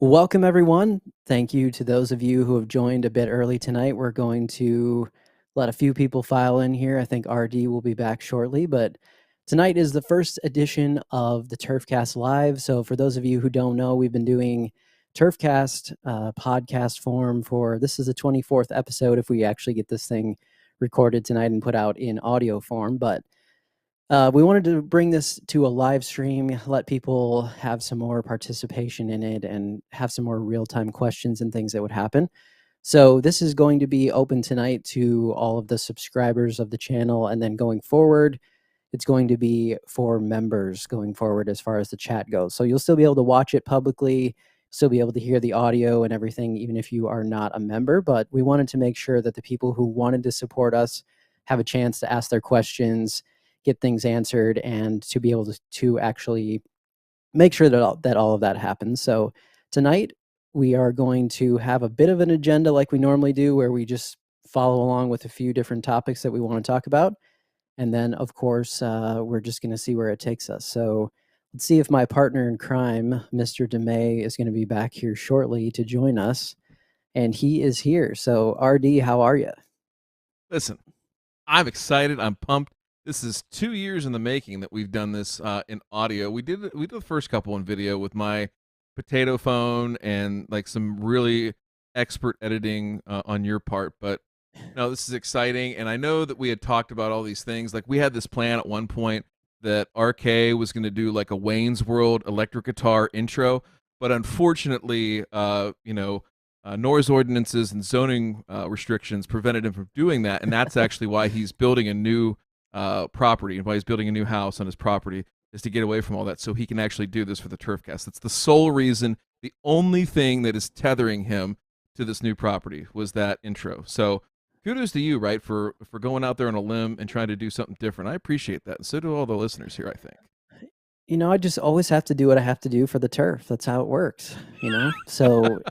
Welcome, everyone. Thank you to those of you who have joined a bit early tonight. We're going to let a few people file in here. I think RD will be back shortly, but tonight is the first edition of the TurfCast Live. So for those of you who don't know, we've been doing TurfCast podcast form this is the 24th episode if we actually get this thing recorded tonight and put out in audio form. But we wanted to bring this to a live stream, let people have some more participation in it and have some more real-time questions and things that would happen. So this is going to be open tonight to all of the subscribers of the channel, and then going forward, it's going to be for members going forward as far as the chat goes. So you'll still be able to watch it publicly, still be able to hear the audio and everything, even if you are not a member. But we wanted to make sure that the people who wanted to support us have a chance to ask their questions, get things answered, and to be able to actually make sure that all of that happens. So tonight we are going to have a bit of an agenda like we normally do, where we just follow along with a few different topics that we want to talk about. And then, of course, we're just going to see where it takes us. So let's see if my partner in crime, Mr. DeMay, is going to be back here shortly to join us. And he is here. So, RD, how are you? Listen, I'm excited. I'm pumped. This is 2 years in the making that we've done this in audio. We did the first couple in video with my potato phone and like some really expert editing on your part. But no, this is exciting. And I know that we had talked about all these things. Like we had this plan at one point that RK was going to do like a Wayne's World electric guitar intro. But unfortunately, Knorr's ordinances and zoning restrictions prevented him from doing that, and that's actually why he's building a new property and why he's building a new house on his property, is to get away from all that so he can actually do this for the TurfCast. That's the sole reason. The only thing that is tethering him to this new property was that intro. So kudos to you, right, for going out there on a limb and trying to do something different. I appreciate that, and so do all the listeners here, I think. I just always have to do what I have to do for the turf. That's how it works, So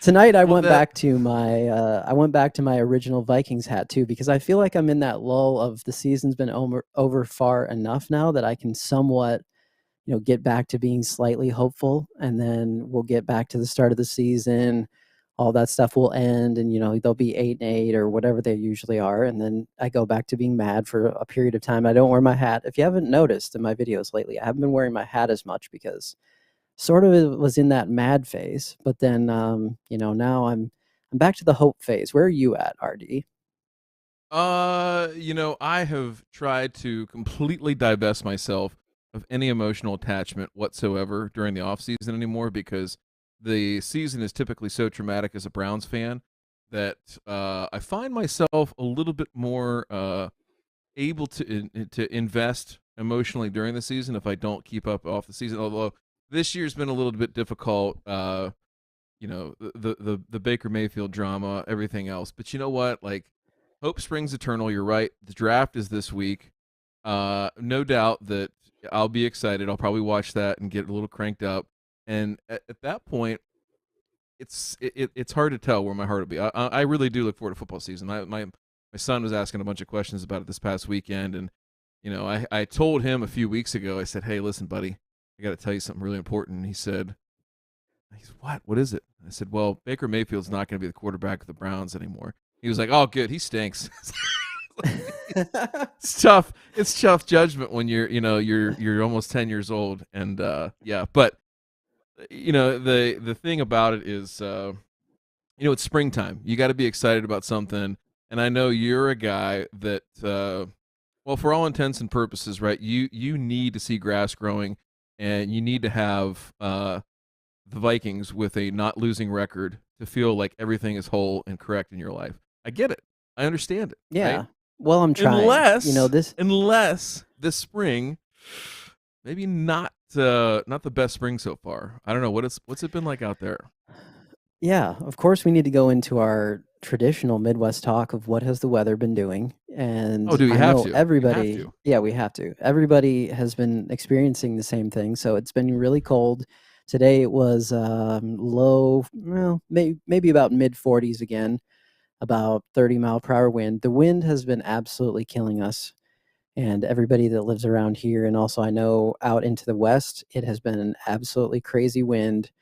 tonight I went back to my original Vikings hat too, because I feel like I'm in that lull of the season's been over far enough now that I can somewhat, get back to being slightly hopeful, and then we'll get back to the start of the season. All that stuff will end, and they'll be 8-8 or whatever they usually are, and then I go back to being mad for a period of time. I don't wear my hat. If you haven't noticed in my videos lately, I haven't been wearing my hat as much because sort of was in that mad phase. But then, now I'm back to the hope phase. Where are you at, RD? I have tried to completely divest myself of any emotional attachment whatsoever during the off season anymore, because the season is typically so traumatic as a Browns fan that I find myself a little bit more able to invest emotionally during the season if I don't keep up off the season. Although this year's been a little bit difficult, the Baker Mayfield drama, everything else. But you know what? Like, hope springs eternal. You're right. The draft is this week. No doubt that I'll be excited. I'll probably watch that and get a little cranked up. And at that point, it's hard to tell where my heart will be. I really do look forward to football season. My son was asking a bunch of questions about it this past weekend, and I told him a few weeks ago. I said, "Hey, listen, buddy, I got to tell you something really important." And he said, "What? What is it?" I said, "Well, Baker Mayfield's not going to be the quarterback of the Browns anymore." He was like, "Oh, good, he stinks." It's tough. It's tough judgment when you're almost 10 years old, and yeah. But the thing about it is, it's springtime. You got to be excited about something, and I know you're a guy that, well, for all intents and purposes, right? You need to see grass growing, and you need to have the Vikings with a not losing record to feel like everything is whole and correct in your life. I get it. I understand it. Yeah. Right? Well, I'm trying. Unless this spring, maybe not the best spring so far. I don't know what's it been like out there. Yeah, of course we need to go into our traditional Midwest talk of what has the weather been doing. And Oh, do you I have know to? You have everybody, to. yeah, we have to. Everybody has been experiencing the same thing. So it's been really cold. Today it was low, well, maybe about mid 40s again, about 30-mile-per-hour wind. The wind has been absolutely killing us. And everybody that lives around here, and also I know out into the west, it has been an absolutely crazy wind.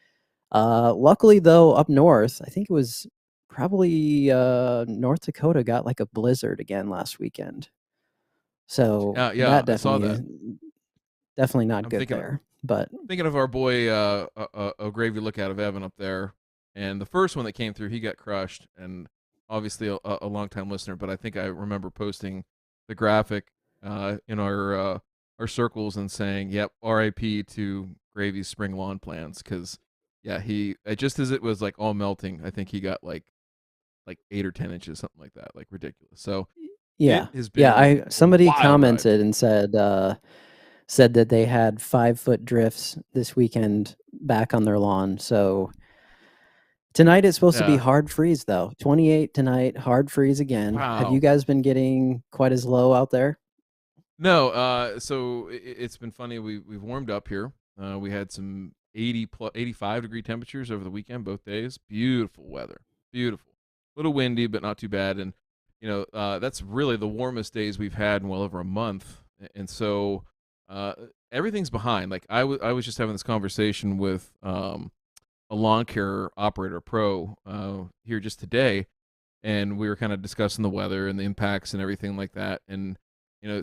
Luckily, though, up north, I think it was probably North Dakota got like a blizzard again last weekend. So Yeah, that I saw definitely that. is definitely not I'm good thinking there. But thinking of our boy Gravy Lookout of Evan up there, and the first one that came through, he got crushed, and obviously a long time listener. But I think I remember posting the graphic in our circles and saying, "Yep, R.I.P. to Gravy's spring lawn plans," because yeah, he just as it was like all melting, I think he got like 8 or 10 inches, something like that, like ridiculous. So it yeah, has yeah. been a Somebody wild ride. commented and said that they had 5-foot drifts this weekend back on their lawn. So tonight it's supposed to be Yeah. hard freeze though. 28 tonight, hard freeze again. Have you Wow. guys been getting quite as low out there? No, so it's been funny. We've warmed up here. We had some 85-degree temperatures over the weekend, both days. Beautiful weather, beautiful. A little windy, but not too bad. And that's really the warmest days we've had in well over a month. And so uh, everything's behind. Like I was just having this conversation with a lawn care operator pro here just today, and we were kind of discussing the weather and the impacts and everything like that. And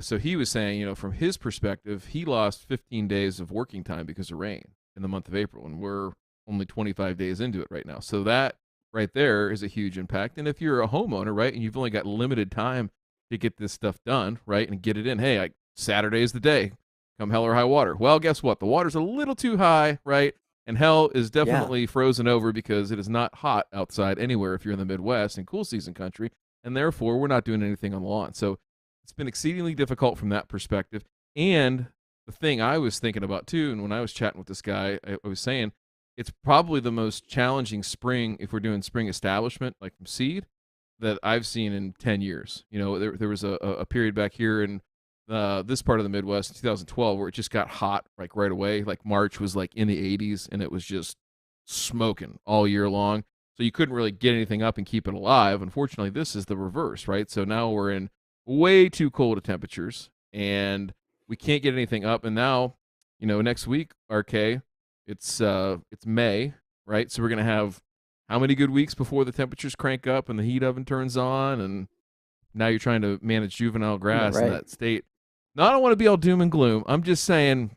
so he was saying, from his perspective, he lost 15 days of working time because of rain in the month of April, and we're only 25 days into it right now. So that right there is a huge impact. And if you're a homeowner, right, and you've only got limited time to get this stuff done, right, and get it in, hey, Saturday is the day, come hell or high water. Well, guess what? The water's a little too high, right? And hell is Yeah. definitely frozen over because it is not hot outside anywhere if you're in the Midwest and cool season country, and therefore we're not doing anything on the lawn. So it's been exceedingly difficult from that perspective. And the thing I was thinking about too, and when I was chatting with this guy, I was saying it's probably the most challenging spring if we're doing spring establishment, like from seed, that I've seen in 10 years. There was a period back here in this part of the Midwest in 2012 where it just got hot like right away. Like March was like in the 80s and it was just smoking all year long. So you couldn't really get anything up and keep it alive. Unfortunately, this is the reverse, right? So now we're in way too cold of temperatures and we can't get anything up. And now, next week, RK, it's May, right? So we're gonna have how many good weeks before the temperatures crank up and the heat oven turns on, and now you're trying to manage juvenile Yeah, grass in right. that state. Now, I don't want to be all doom and gloom. I'm just saying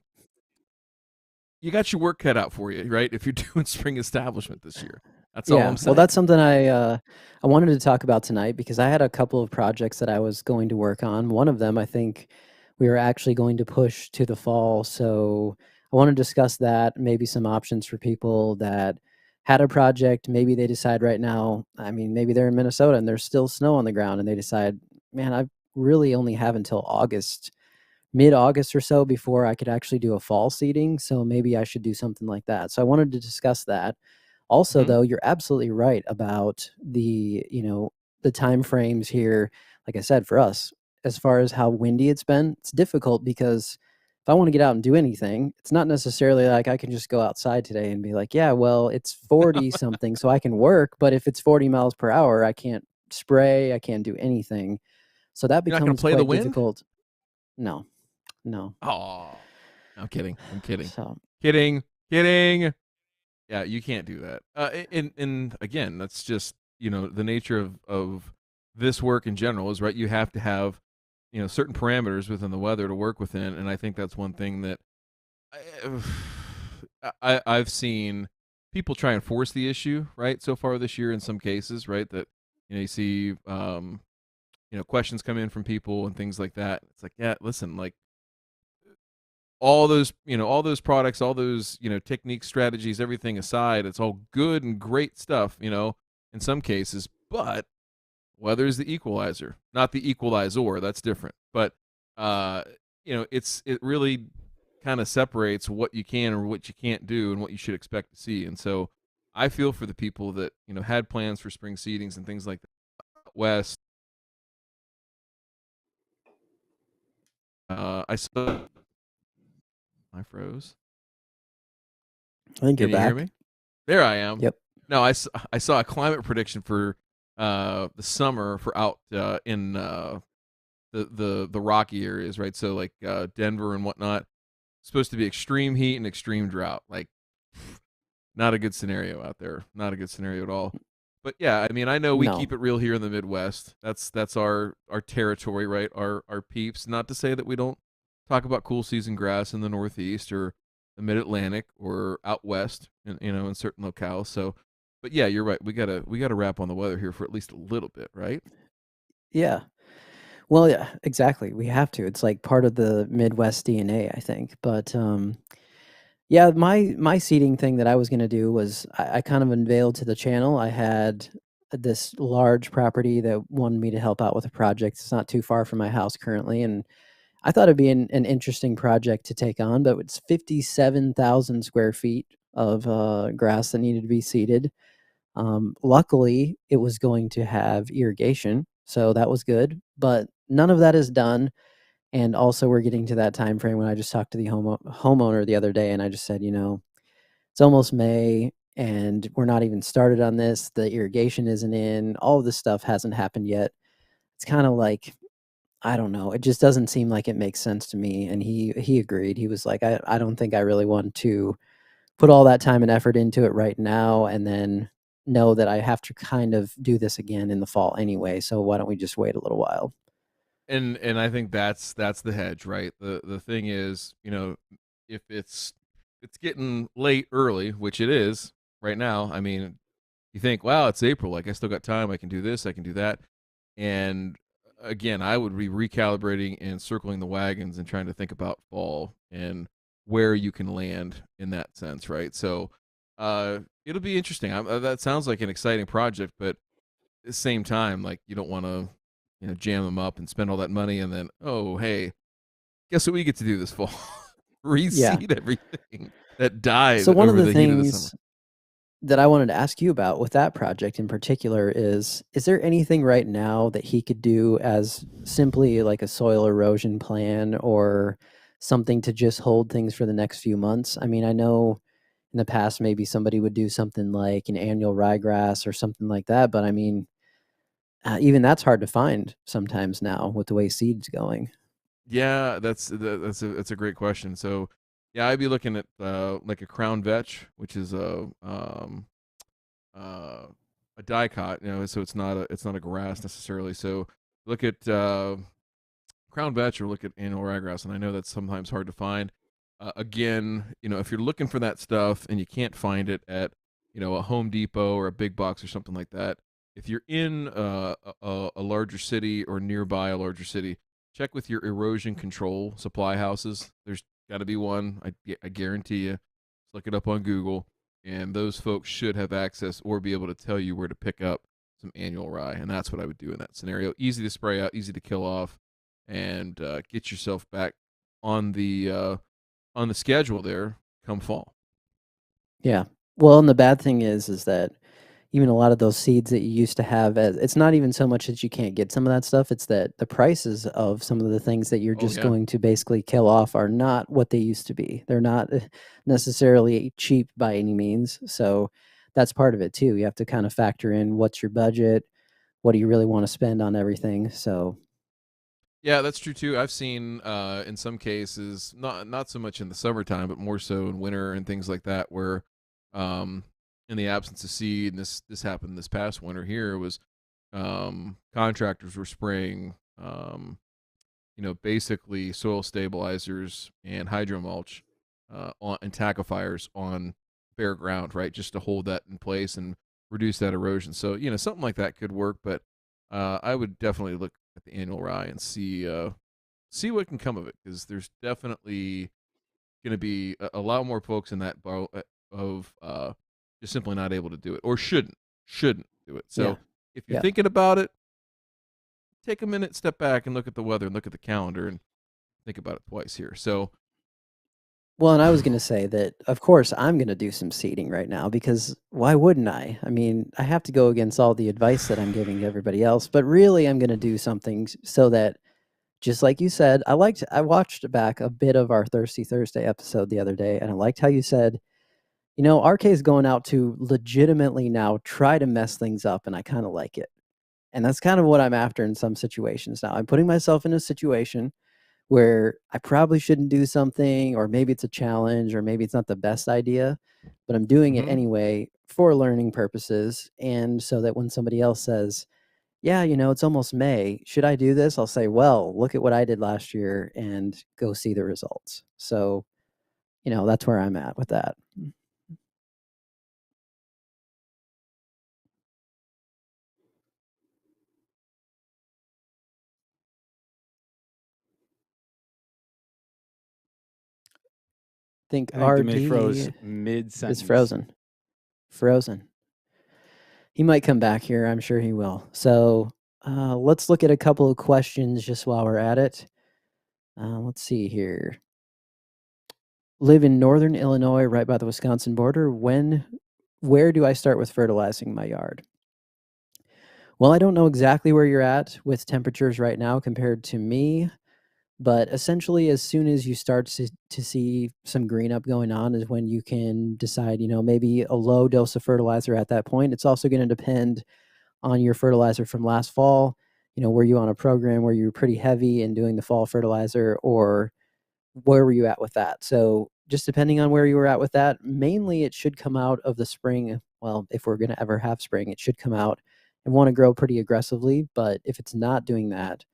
you got your work cut out for you, right? If you're doing spring establishment this year. That's all Yeah, I'm well, saying. that's something I wanted to talk about tonight because I had a couple of projects that I was going to work on. One of them, I think we were actually going to push to the fall. So I want to discuss that, maybe some options for people that had a project. Maybe they decide right now, I mean, maybe they're in Minnesota and there's still snow on the ground and they decide, man, I really only have until August, mid-August or so before I could actually do a fall seeding. So maybe I should do something like that. So I wanted to discuss that. Also, Mm-hmm. though, you're absolutely right about the time frames here. Like I said, for us, as far as how windy it's been, it's difficult because if I want to get out and do anything, it's not necessarily like I can just go outside today and be like, yeah, well, it's 40 something, so I can work. But if it's 40 miles per hour, I can't spray, I can't do anything. So that You're not going to becomes play the quite wind? difficult. No, no. Oh, I'm kidding. I'm kidding. So Kidding. Kidding. Yeah, you can't do that. And again, that's just the nature of this work in general is right. You have to have certain parameters within the weather to work within, and I think that's one thing that I've seen people try and force the issue right so far this year in some cases, right? That you see questions come in from people and things like that. It's like, yeah, listen, like all those products, all those techniques, strategies, everything aside, it's all good and great stuff, in some cases, but weather is the equalizer, not the equalizer. That's different. But uh it really kind of separates what you can or what you can't do and what you should expect to see. And so I feel for the people that had plans for spring seedings and things like that west. I saw I froze. I think you're Can you hear back. me? There I am. Yep. No, I saw a climate prediction for the summer for out in the rocky areas, right? So like Denver and whatnot. It's supposed to be extreme heat and extreme drought. Like not a good scenario out there. Not a good scenario at all. But yeah, I mean, I know we No. keep it real here in the Midwest. That's our territory, right? Our peeps. Not to say that we don't talk about cool season grass in the Northeast or the Mid Atlantic or out west, in certain locales. So, but yeah, you're right. We gotta wrap on the weather here for at least a little bit, right? Yeah. Well, yeah, exactly. We have to. It's like part of the Midwest DNA, I think. But yeah, my seeding thing that I was gonna do was I kind of unveiled to the channel. I had this large property that wanted me to help out with a project. It's not too far from my house currently, and I thought it'd be an interesting project to take on. But it's 57,000 square feet of grass that needed to be seeded. Luckily, it was going to have irrigation, so that was good. But none of that is done. And also, we're getting to that time frame when I just talked to the homeowner the other day, and I just said, it's almost May, and we're not even started on this. The irrigation isn't in. All of this stuff hasn't happened yet. It's kind of like, I don't know. It just doesn't seem like it makes sense to me. And he agreed. He was like, I don't think I really want to put all that time and effort into it right now, and then know that I have to kind of do this again in the fall anyway. So why don't we just wait a little while? And I think that's the hedge, right? The thing is, if it's getting late early, which it is right now. I mean, you think, wow, it's April, like I still got time, I can do this, I can do that. And again, I would be recalibrating and circling the wagons and trying to think about fall and where you can land in that sense, right? So it'll be interesting. That sounds like an exciting project, but at the same time, like you don't want to, jam them up and spend all that money, and then, oh hey, guess what we get to do this fall? Yeah. Reseed everything that died So one of over the the heat of the summer. things that I wanted to ask you about with that project in particular is there anything right now that he could do as simply like a soil erosion plan or something to just hold things for the next few months? I mean, I know in the past maybe somebody would do something like an annual ryegrass or something like that, but I mean, even that's hard to find sometimes now with the way seed's going. Yeah, that's a great question. So, yeah, I'd be looking at like a crown vetch, which is uh, a dicot, so it's not a grass necessarily. So look at crown vetch or look at annual ryegrass, and I know that's sometimes hard to find. Again, if you're looking for that stuff and you can't find it at a Home Depot or a big box or something like that, if you're in a larger city or nearby a larger city, check with your erosion control supply houses. There's got to be one. I guarantee you. Look it up on Google, and those folks should have access or be able to tell you where to pick up some annual rye, and that's what I would do in that scenario. Easy to spray out, easy to kill off, and get yourself back on the schedule there come fall. Yeah. Well, and the bad thing is that even a lot of those seeds that you used to have, it's not even so much that you can't get some of that stuff, it's that the prices of some of the things that you're Oh just yeah, going to basically kill off are not what they used to be. They're not necessarily cheap by any means. So that's part of it too. You have to kind of factor in what's your budget, what do you really want to spend on everything. So yeah, that's true too. I've seen in some cases, not so much in the summertime, but more so in winter and things like that, where um, in the absence of seed, and this happened this past winter here, was contractors were spraying basically soil stabilizers and hydro mulch and tackifiers on bare ground, right? Just to hold that in place and reduce that erosion. So, something like that could work, but I would definitely look at the annual rye and see what can come of it, because there's definitely going to be a lot more folks in that boat of just simply not able to do it or shouldn't do it. yeah, So if you're yeah. thinking about it, take a minute, step back, and look at the weather and look at the calendar and think about it twice here. So, Well, and I was gonna say that, of course, I'm gonna do some seeding right now because why wouldn't I? I mean, I have to go against all the advice that I'm giving to everybody else, but really, I'm gonna do something so that, just like you said, I watched back a bit of our Thirsty Thursday episode the other day, and I liked how you said, RK is going out to legitimately now try to mess things up, and I kind of like it. And that's kind of what I'm after in some situations now. I'm putting myself in a situation where I probably shouldn't do something, or maybe it's a challenge, or maybe it's not the best idea, but I'm doing it Mm-hmm. anyway for learning purposes. And so that when somebody else says, yeah, it's almost May, should I do this? I'll say, well, look at what I did last year and go see the results. So, that's where I'm at with that. Think I think DeMay froze RD is mid-sentence. frozen. He might come back here. I'm sure he will. So let's look at a couple of questions just while we're at it. Let's see here. Live in northern Illinois, right by the Wisconsin border. Where do I start with fertilizing my yard? Well, I don't know exactly where you're at with temperatures right now compared to me, but essentially, as soon as you start to see some green up going on, is when you can decide, maybe a low dose of fertilizer at that point. It's also going to depend on your fertilizer from last fall. Were you on a program where you were pretty heavy in doing the fall fertilizer, or where were you at with that? So just depending on where you were at with that, mainly it should come out of the spring. Well, if we're going to ever have spring, it should come out and want to grow pretty aggressively. But if it's not doing that,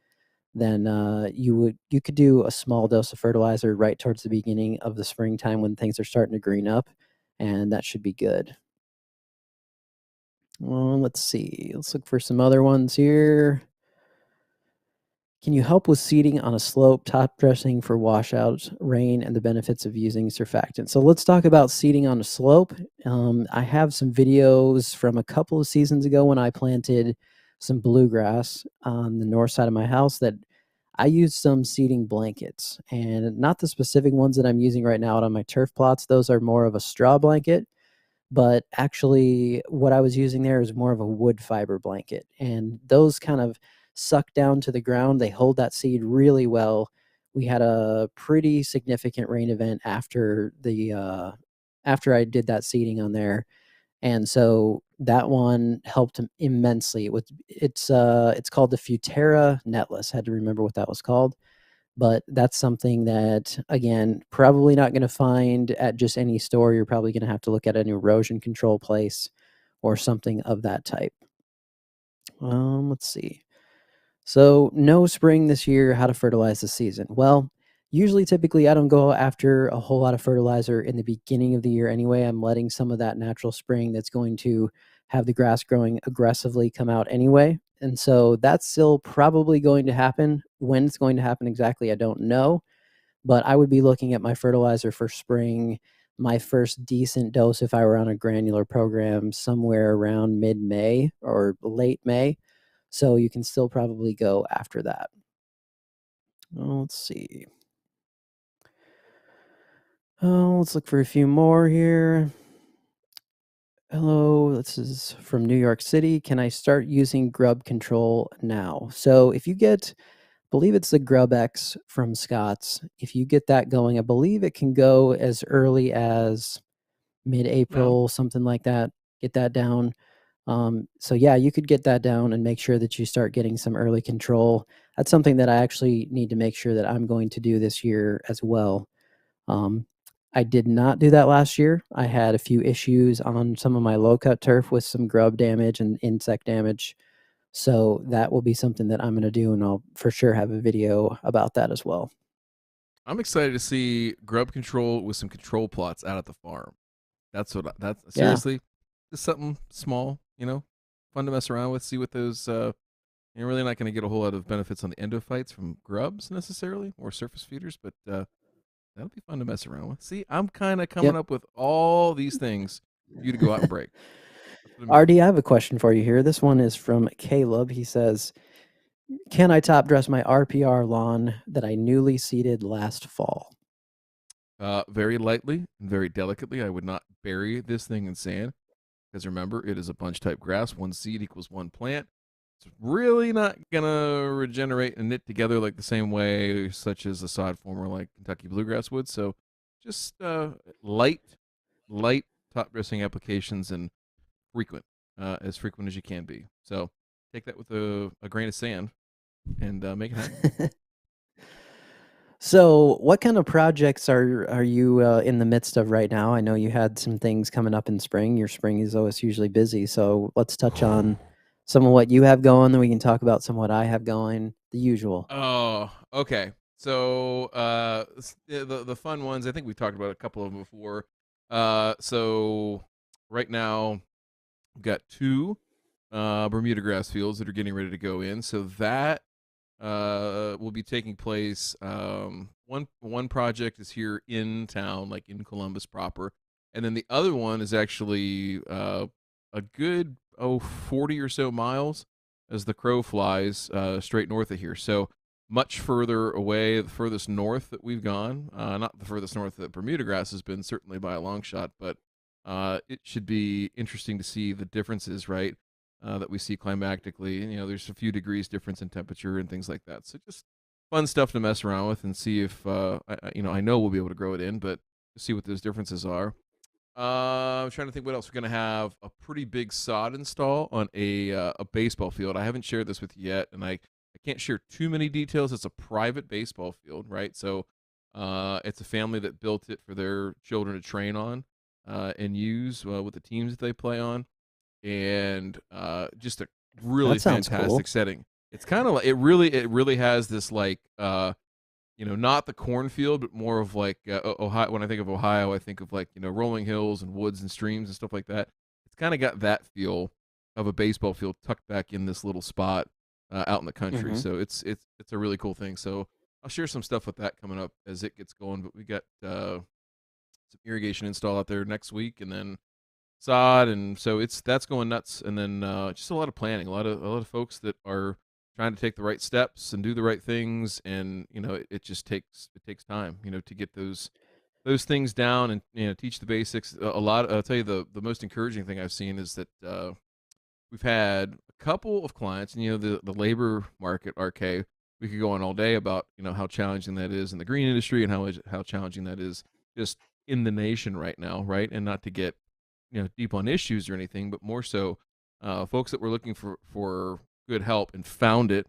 then you could do a small dose of fertilizer right towards the beginning of the springtime when things are starting to green up, and that should be good. Let's see. Let's look for some other ones here. Can you help with seeding on a slope, top dressing for washouts, rain, and the benefits of using surfactant? So let's talk about seeding on a slope. I have some videos from a couple of seasons ago when I planted some bluegrass on the north side of my house that I used some seeding blankets, and not the specific ones that I'm using right now out on my turf plots. Those are more of a straw blanket, but actually what I was using there is more of a wood fiber blanket, and those kind of suck down to the ground. They hold that seed really well. We had a pretty significant rain event after after I did that seeding on there, and so that one helped immensely. It's called the Futera Netless. I had to remember what that was called, but that's something that, again, probably not going to find at just any store. You're probably going to have to look at an erosion control place or something of that type. Let's see. So, no spring this year. How to fertilize this season? Well, usually, typically, I don't go after a whole lot of fertilizer in the beginning of the year anyway. I'm letting some of that natural spring that's going to have the grass growing aggressively come out anyway. And so that's still probably going to happen. When it's going to happen exactly, I don't know. But I would be looking at my fertilizer for spring, my first decent dose if I were on a granular program somewhere around mid-May or late May. So you can still probably go after that. Let's see. Let's look for a few more here. Hello, this is from New York City. Can I start using Grub control now? So if you get, I believe it's the Grub X from Scott's. If you get that going, I believe it can go as early as mid-April, something like that. Get that down. So yeah, you could get that down and make sure that you start getting some early control. That's something that I actually need to make sure that I'm going to do this year as well. I did not do that last year. I had a few issues on some of my low cut turf with some grub damage and insect damage. So that will be something that I'm going to do, and I'll for sure have a video about that as well. I'm excited to see grub control with some control plots out at the farm. That's seriously just something small, fun to mess around with. See what those. You're really not going to get a whole lot of benefits on the endophytes from grubs necessarily or surface feeders, but that'll be fun to mess around with. See, I'm kind of coming up with all these things for you to go out and break. RD, I have a question for you here. This one is from Caleb. He says, can I top dress my RPR lawn that I newly seeded last fall? Very lightly and very delicately. I would not bury this thing in sand because remember, it is a bunch type grass. One seed equals one plant. It's really not gonna regenerate and knit together like the same way, such as a sod former like Kentucky bluegrass would. So, just light top dressing applications and as frequent as you can be. So, take that with a grain of sand and make it happen. So, what kind of projects are you in the midst of right now? I know you had some things coming up in spring. Your spring is always usually busy. So, let's touch on some of what you have going, then we can talk about some of what I have going. The usual. Oh, okay. So, the fun ones, I think we talked about a couple of them before. So right now we've got two Bermuda grass fields that are getting ready to go in. So that will be taking place. One project is here in town, like in Columbus proper, and then the other one is actually a good 40 or so miles as the crow flies straight north of here. So much further away, the furthest north that we've gone. Not the furthest north that Bermuda grass has been, certainly by a long shot, but it should be interesting to see the differences, right? That we see climatically. You know, there's a few degrees difference in temperature and things like that. So just fun stuff to mess around with and see if I know we'll be able to grow it in, but to see what those differences are. I'm trying to think what else. We're gonna have a pretty big sod install on a baseball field. I haven't shared this with you yet, and I can't share too many details. It's a private baseball field, right? So it's a family that built it for their children to train on and use with the teams that they play on, and just a really That sounds fantastic cool. setting. It's kind of like it really has this like not the cornfield, but more of like Ohio. When I think of Ohio, I think of like rolling hills and woods and streams and stuff like that. It's kind of got that feel of a baseball field tucked back in this little spot out in the country. Mhm. So it's a really cool thing. So I'll share some stuff with that coming up as it gets going. But we got some irrigation install out there next week, and then sod, and so that's going nuts. And then just a lot of planning, a lot of folks that are trying to take the right steps and do the right things, and it just takes time, to get those things down and teach the basics. A lot. I'll tell you the most encouraging thing I've seen is that we've had a couple of clients, and the labor market, RK. We could go on all day about how challenging that is in the green industry and how challenging that is just in the nation right now, right? And not to get deep on issues or anything, but more so folks that were looking for good help and found it,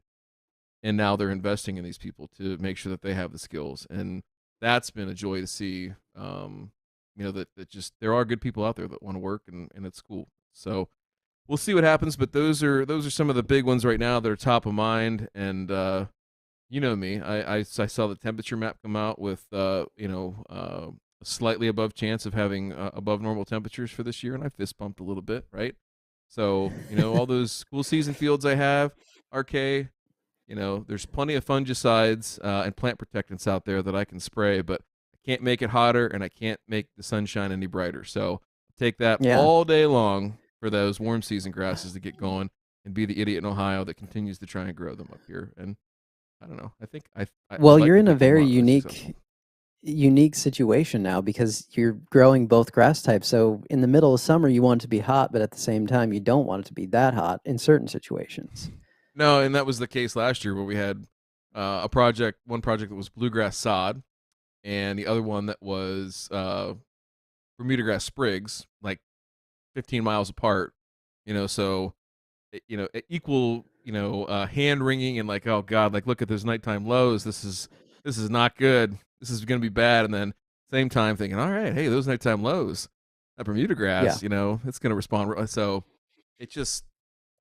and now they're investing in these people to make sure that they have the skills, and that's been a joy to see. That just there are good people out there that want to work, and it's cool. So we'll see what happens, but those are some of the big ones right now that are top of mind. And you know me, I saw the temperature map come out with a slightly above chance of having above normal temperatures for this year, and I fist bumped a little bit, right? So all those cool season fields I have, RK, there's plenty of fungicides and plant protectants out there that I can spray, but I can't make it hotter and I can't make the sunshine any brighter. So take that Yeah. all day long for those warm season grasses to get going, and be the idiot in Ohio that continues to try and grow them up here. And I don't know. I think I'd Well, like you're to in a think I'm very moderately successful. unique situation now because you're growing both grass types. So in the middle of summer, you want it to be hot, but at the same time, you don't want it to be that hot in certain situations. No, and that was the case last year where we had one project that was bluegrass sod, and the other one that was Bermuda grass sprigs, like 15 miles apart. So equal, hand wringing and like, oh god, like look at those nighttime lows. This is not good. This is going to be bad. And then same time thinking, all right, hey, those nighttime lows, that Bermuda Yeah. grass, it's going to respond. So it just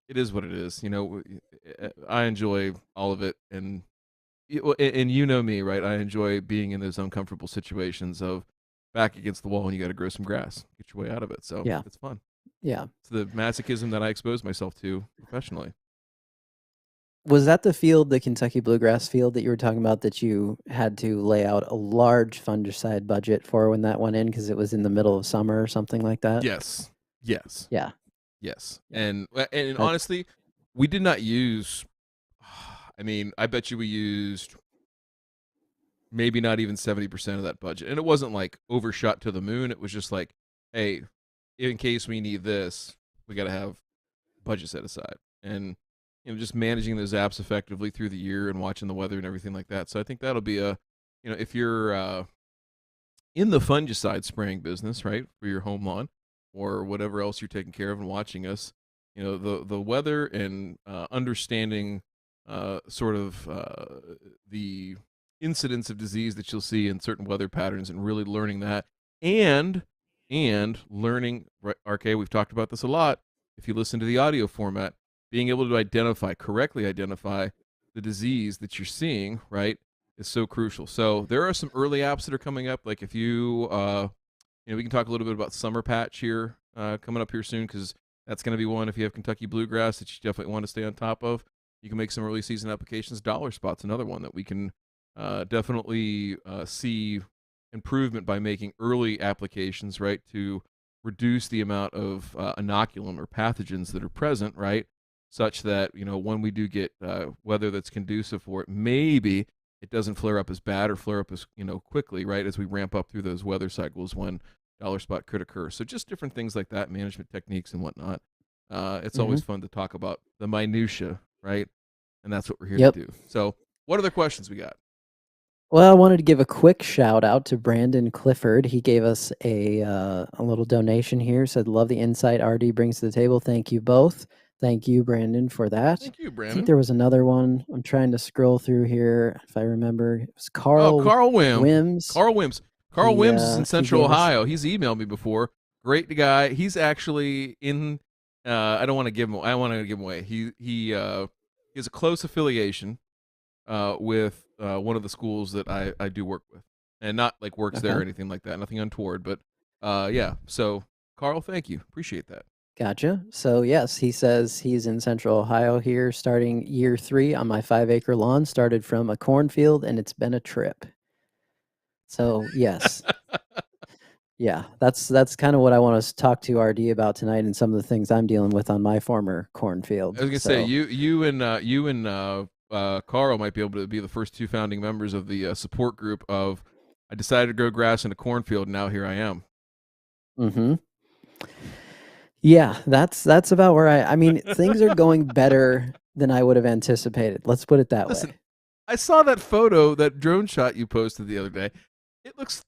it is what it is. I enjoy all of it, and you know me, right? I enjoy being in those uncomfortable situations of back against the wall and you got to grow some grass, get your way out of it. So Yeah. it's fun. Yeah. It's the masochism that I expose myself to professionally. Was that the field, the Kentucky bluegrass field that you were talking about that you had to lay out a large fungicide budget for when that went in because it was in the middle of summer or something like that? Yes, yes, Yeah. yes, Yeah. and That's honestly, we did not use. I mean, I bet you we used maybe not even 70% of that budget, and it wasn't like overshot to the moon. It was just like, hey, in case we need this, we got to have budget set aside, and just managing those apps effectively through the year and watching the weather and everything like that. So I think that'll be if you're in the fungicide spraying business, right, for your home lawn or whatever else you're taking care of and watching us, the weather and understanding sort of the incidence of disease that you'll see in certain weather patterns, and really learning that, and learning, right, RK, we've talked about this a lot. If you listen to the audio format, being able to correctly identify the disease that you're seeing, right, is so crucial. So there are some early apps that are coming up. Like if you, we can talk a little bit about Summer Patch here coming up here soon, because that's going to be one, if you have Kentucky Bluegrass, that you definitely want to stay on top of. You can make some early season applications. Dollar Spot's another one that we can definitely see improvement by making early applications, right, to reduce the amount of inoculum or pathogens that are present, right, such that, when we do get weather that's conducive for it, maybe it doesn't flare up as bad or flare up as quickly, right, as we ramp up through those weather cycles when dollar spot could occur. So just different things like that, management techniques and whatnot. It's always fun to talk about the minutia, right, and that's what we're here to Yep. do. So what other questions we got? Well, I wanted to give a quick shout out to Brandon Clifford. He gave us a little donation here. Said, "Love the insight RD brings to the table. Thank you both." Thank you, Brandon, for that. Thank you, I Brandon. think there was another one. I'm trying to scroll through here. If I remember, it was Carl Wim. Wims. Carl Wims. Carl Wims is in Central Ohio. He's emailed me before. Great guy. He's actually in. I don't want to give him. I want to give him away. He has a close affiliation with one of the schools that I do work with, and not like works there or anything like that. Nothing untoward, but yeah. So Carl, thank you. Appreciate that. Gotcha. So yes, he says he's in Central Ohio here, starting year 3 on my 5-acre lawn. Started from a cornfield, and it's been a trip. So yes. Yeah, that's kind of what I want to talk to RD about tonight, and some of the things I'm dealing with on my former cornfield. I was gonna say you and Carl might be able to be the first 2 founding members of the support group of. I decided to grow grass in a cornfield, and now here I am. Mm-hmm. Yeah, that's about where I mean, things are going better than I would have anticipated. Let's put it that way. I saw that photo, that drone shot you posted the other day. It looks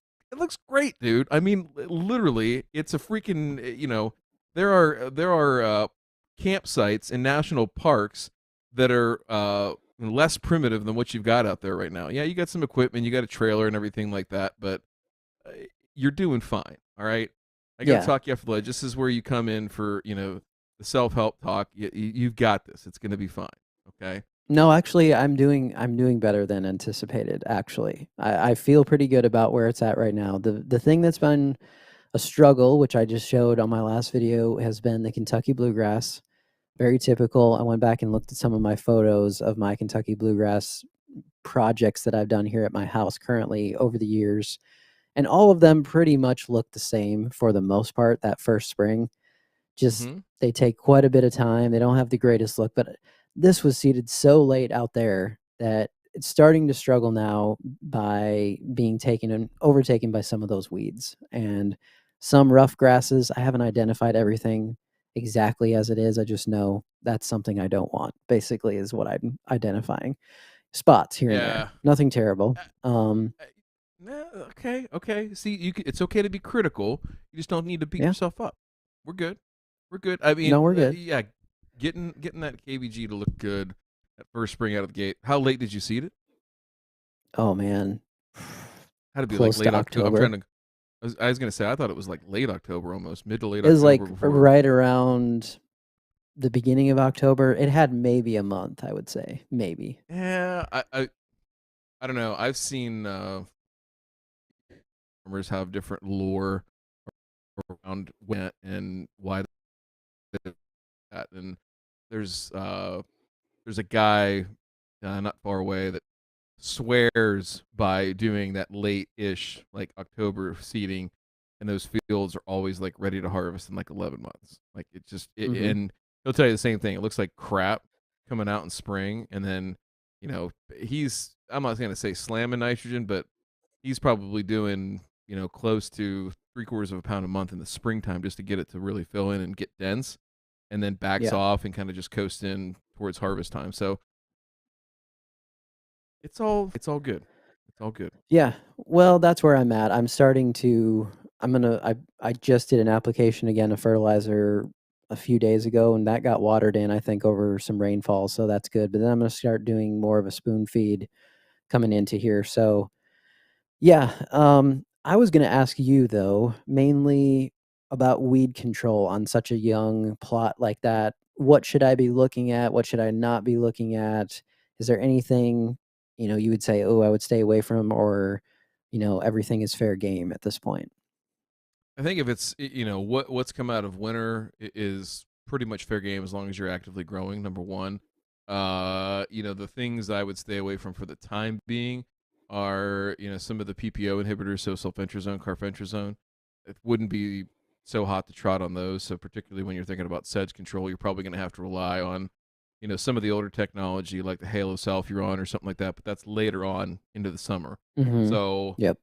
great, dude. I mean, literally, it's a freaking, there are campsites in national parks that are less primitive than what you've got out there right now. Yeah, you got some equipment, you got a trailer and everything like that, but you're doing fine. All right. I got to talk you off the ledge. This is where you come in for, the self-help talk. You've got this. It's going to be fine. Okay. No, actually, I'm doing better than anticipated. Actually, I feel pretty good about where it's at right now. The thing that's been a struggle, which I just showed on my last video, has been the Kentucky Bluegrass. Very typical. I went back and looked at some of my photos of my Kentucky Bluegrass projects that I've done here at my house currently over the years, and all of them pretty much look the same for the most part that first spring. Just they take quite a bit of time. They don't have the greatest look, but this was seeded so late out there that it's starting to struggle now by being taken and overtaken by some of those weeds and some rough grasses. I haven't identified everything exactly as it is. I just know that's something I don't want, basically, is what I'm identifying. Spots here and there. Nothing terrible. Okay. See, it's okay to be critical. You just don't need to beat yourself up. We're good. I mean, no, we're good. Yeah, getting that KVG to look good at first spring out of the gate. How late did you seed it? Oh man, had to be close like late October. I'm trying to. I was gonna say I thought it was like late October, almost mid to late October. It was like right around the beginning of October. It had maybe a month, I would say, maybe. Yeah, I don't know. I've seen farmers have different lore around when and why that. And there's a guy not far away that swears by doing that late-ish, like October seeding, and those fields are always like ready to harvest in like 11 months. Like it just and he'll tell you the same thing. It looks like crap coming out in spring, and then I'm not going to say slamming nitrogen, but he's probably doing close to 3/4 pound a month in the springtime just to get it to really fill in and get dense, and then backs off and kind of just coast in towards harvest time. So it's all good. It's all good. Yeah. Well, that's where I'm at. I'm starting to. I just did an application again of fertilizer a few days ago, and that got watered in, I think, over some rainfall, so that's good. But then I'm going to start doing more of a spoon feed coming into here. So yeah, I was going to ask you though, mainly about weed control on such a young plot like that. What should I be looking at? What should I not be looking at? Is there anything, you would say, oh, I would stay away from, or, everything is fair game at this point? I think if it's what's come out of winter is pretty much fair game as long as you're actively growing. Number one, the things I would stay away from for the time being are some of the PPO inhibitors, so sulfentrazone, carfentrazone. It wouldn't be so hot to trot on those. So particularly when you're thinking about sedge control, you're probably going to have to rely on some of the older technology like the halo sulfuron or something like that. But that's later on into the summer. Mhm. So Yep.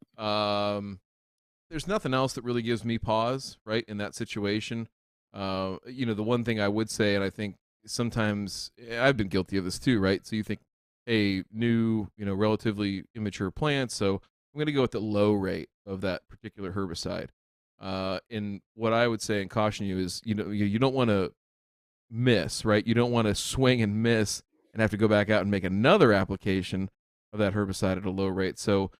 there's nothing else that really gives me pause, right, in that situation. The one thing I would say, and I think sometimes I've been guilty of this too, right? So you think, hey, new, relatively immature plants, so I'm going to go with the low rate of that particular herbicide. And what I would say and caution you is, you don't want to miss, right? You don't want to swing and miss and have to go back out and make another application of that herbicide at a low rate. So,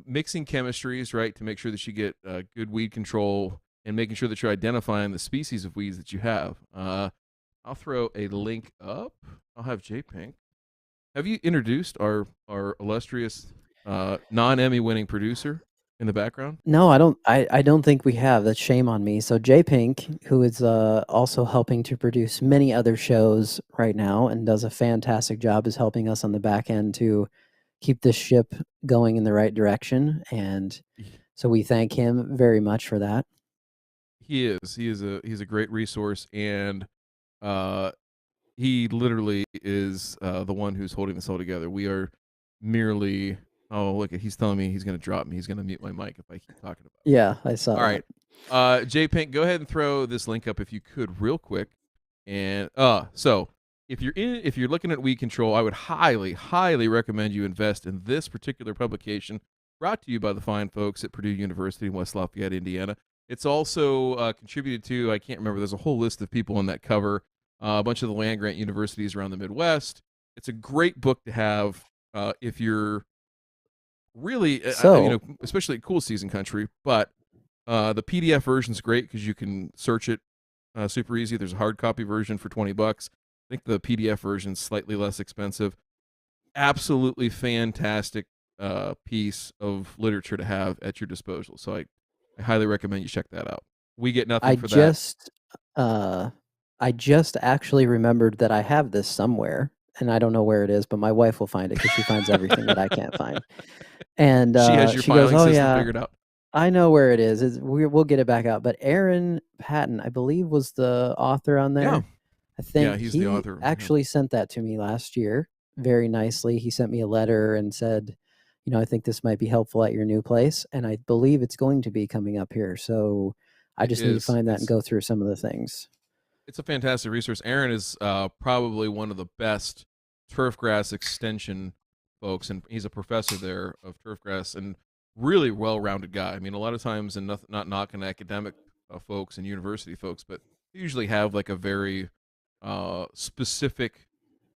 mixing chemistries, right, to make sure that you get good weed control and making sure that you're identifying the species of weeds that you have. I'll throw a link up. I'll have J Pink. Have you introduced our illustrious non-Emmy winning producer in the background? No, I don't think we have. That's shame on me. So J Pink, who is also helping to produce many other shows right now and does a fantastic job, is helping us on the back end to keep this ship going in the right direction. And so we thank him very much for that. He is. He's a great resource, and uh, he literally is the one who's holding this all together. We are merely. Oh, look! He's telling me he's going to drop me. He's going to mute my mic if I keep talking about it. Yeah, I saw All that. right, J Pink, go ahead and throw this link up if you could, real quick. And so if you're looking at weed control, I would highly, highly recommend you invest in this particular publication, brought to you by the fine folks at Purdue University in West Lafayette, Indiana. It's also contributed to, I can't remember, there's a whole list of people on that cover, a bunch of the land grant universities around the Midwest. It's a great book to have if you're really, So especially cool season country. But the PDF version is great because you can search it super easy. There's a hard copy version for $20. I think the PDF version is slightly less expensive. Absolutely fantastic piece of literature to have at your disposal. So I highly recommend you check that out. We get I nothing for that. just uh I just actually remembered that I have this somewhere and I don't know where it is, but my wife will find it because she finds everything that I can't find. And She has your she goes, filing "Oh system yeah, figured out. I know where it is. We'll get it back out." But Aaron Patton, I believe, was the author on Yeah. there. I Yeah, think he's the he author. Yeah. actually sent that to me last year very nicely. He sent me a letter and said, I think this might be helpful at your new place. And I believe it's going to be coming up here. So I It just need to is. find that and go through some of the things. It's a fantastic resource. Aaron is probably one of the best turfgrass extension folks, and he's a professor there of turfgrass and really well-rounded guy. I mean, a lot of times, and not knocking academic folks and university folks, but they usually have like a very specific,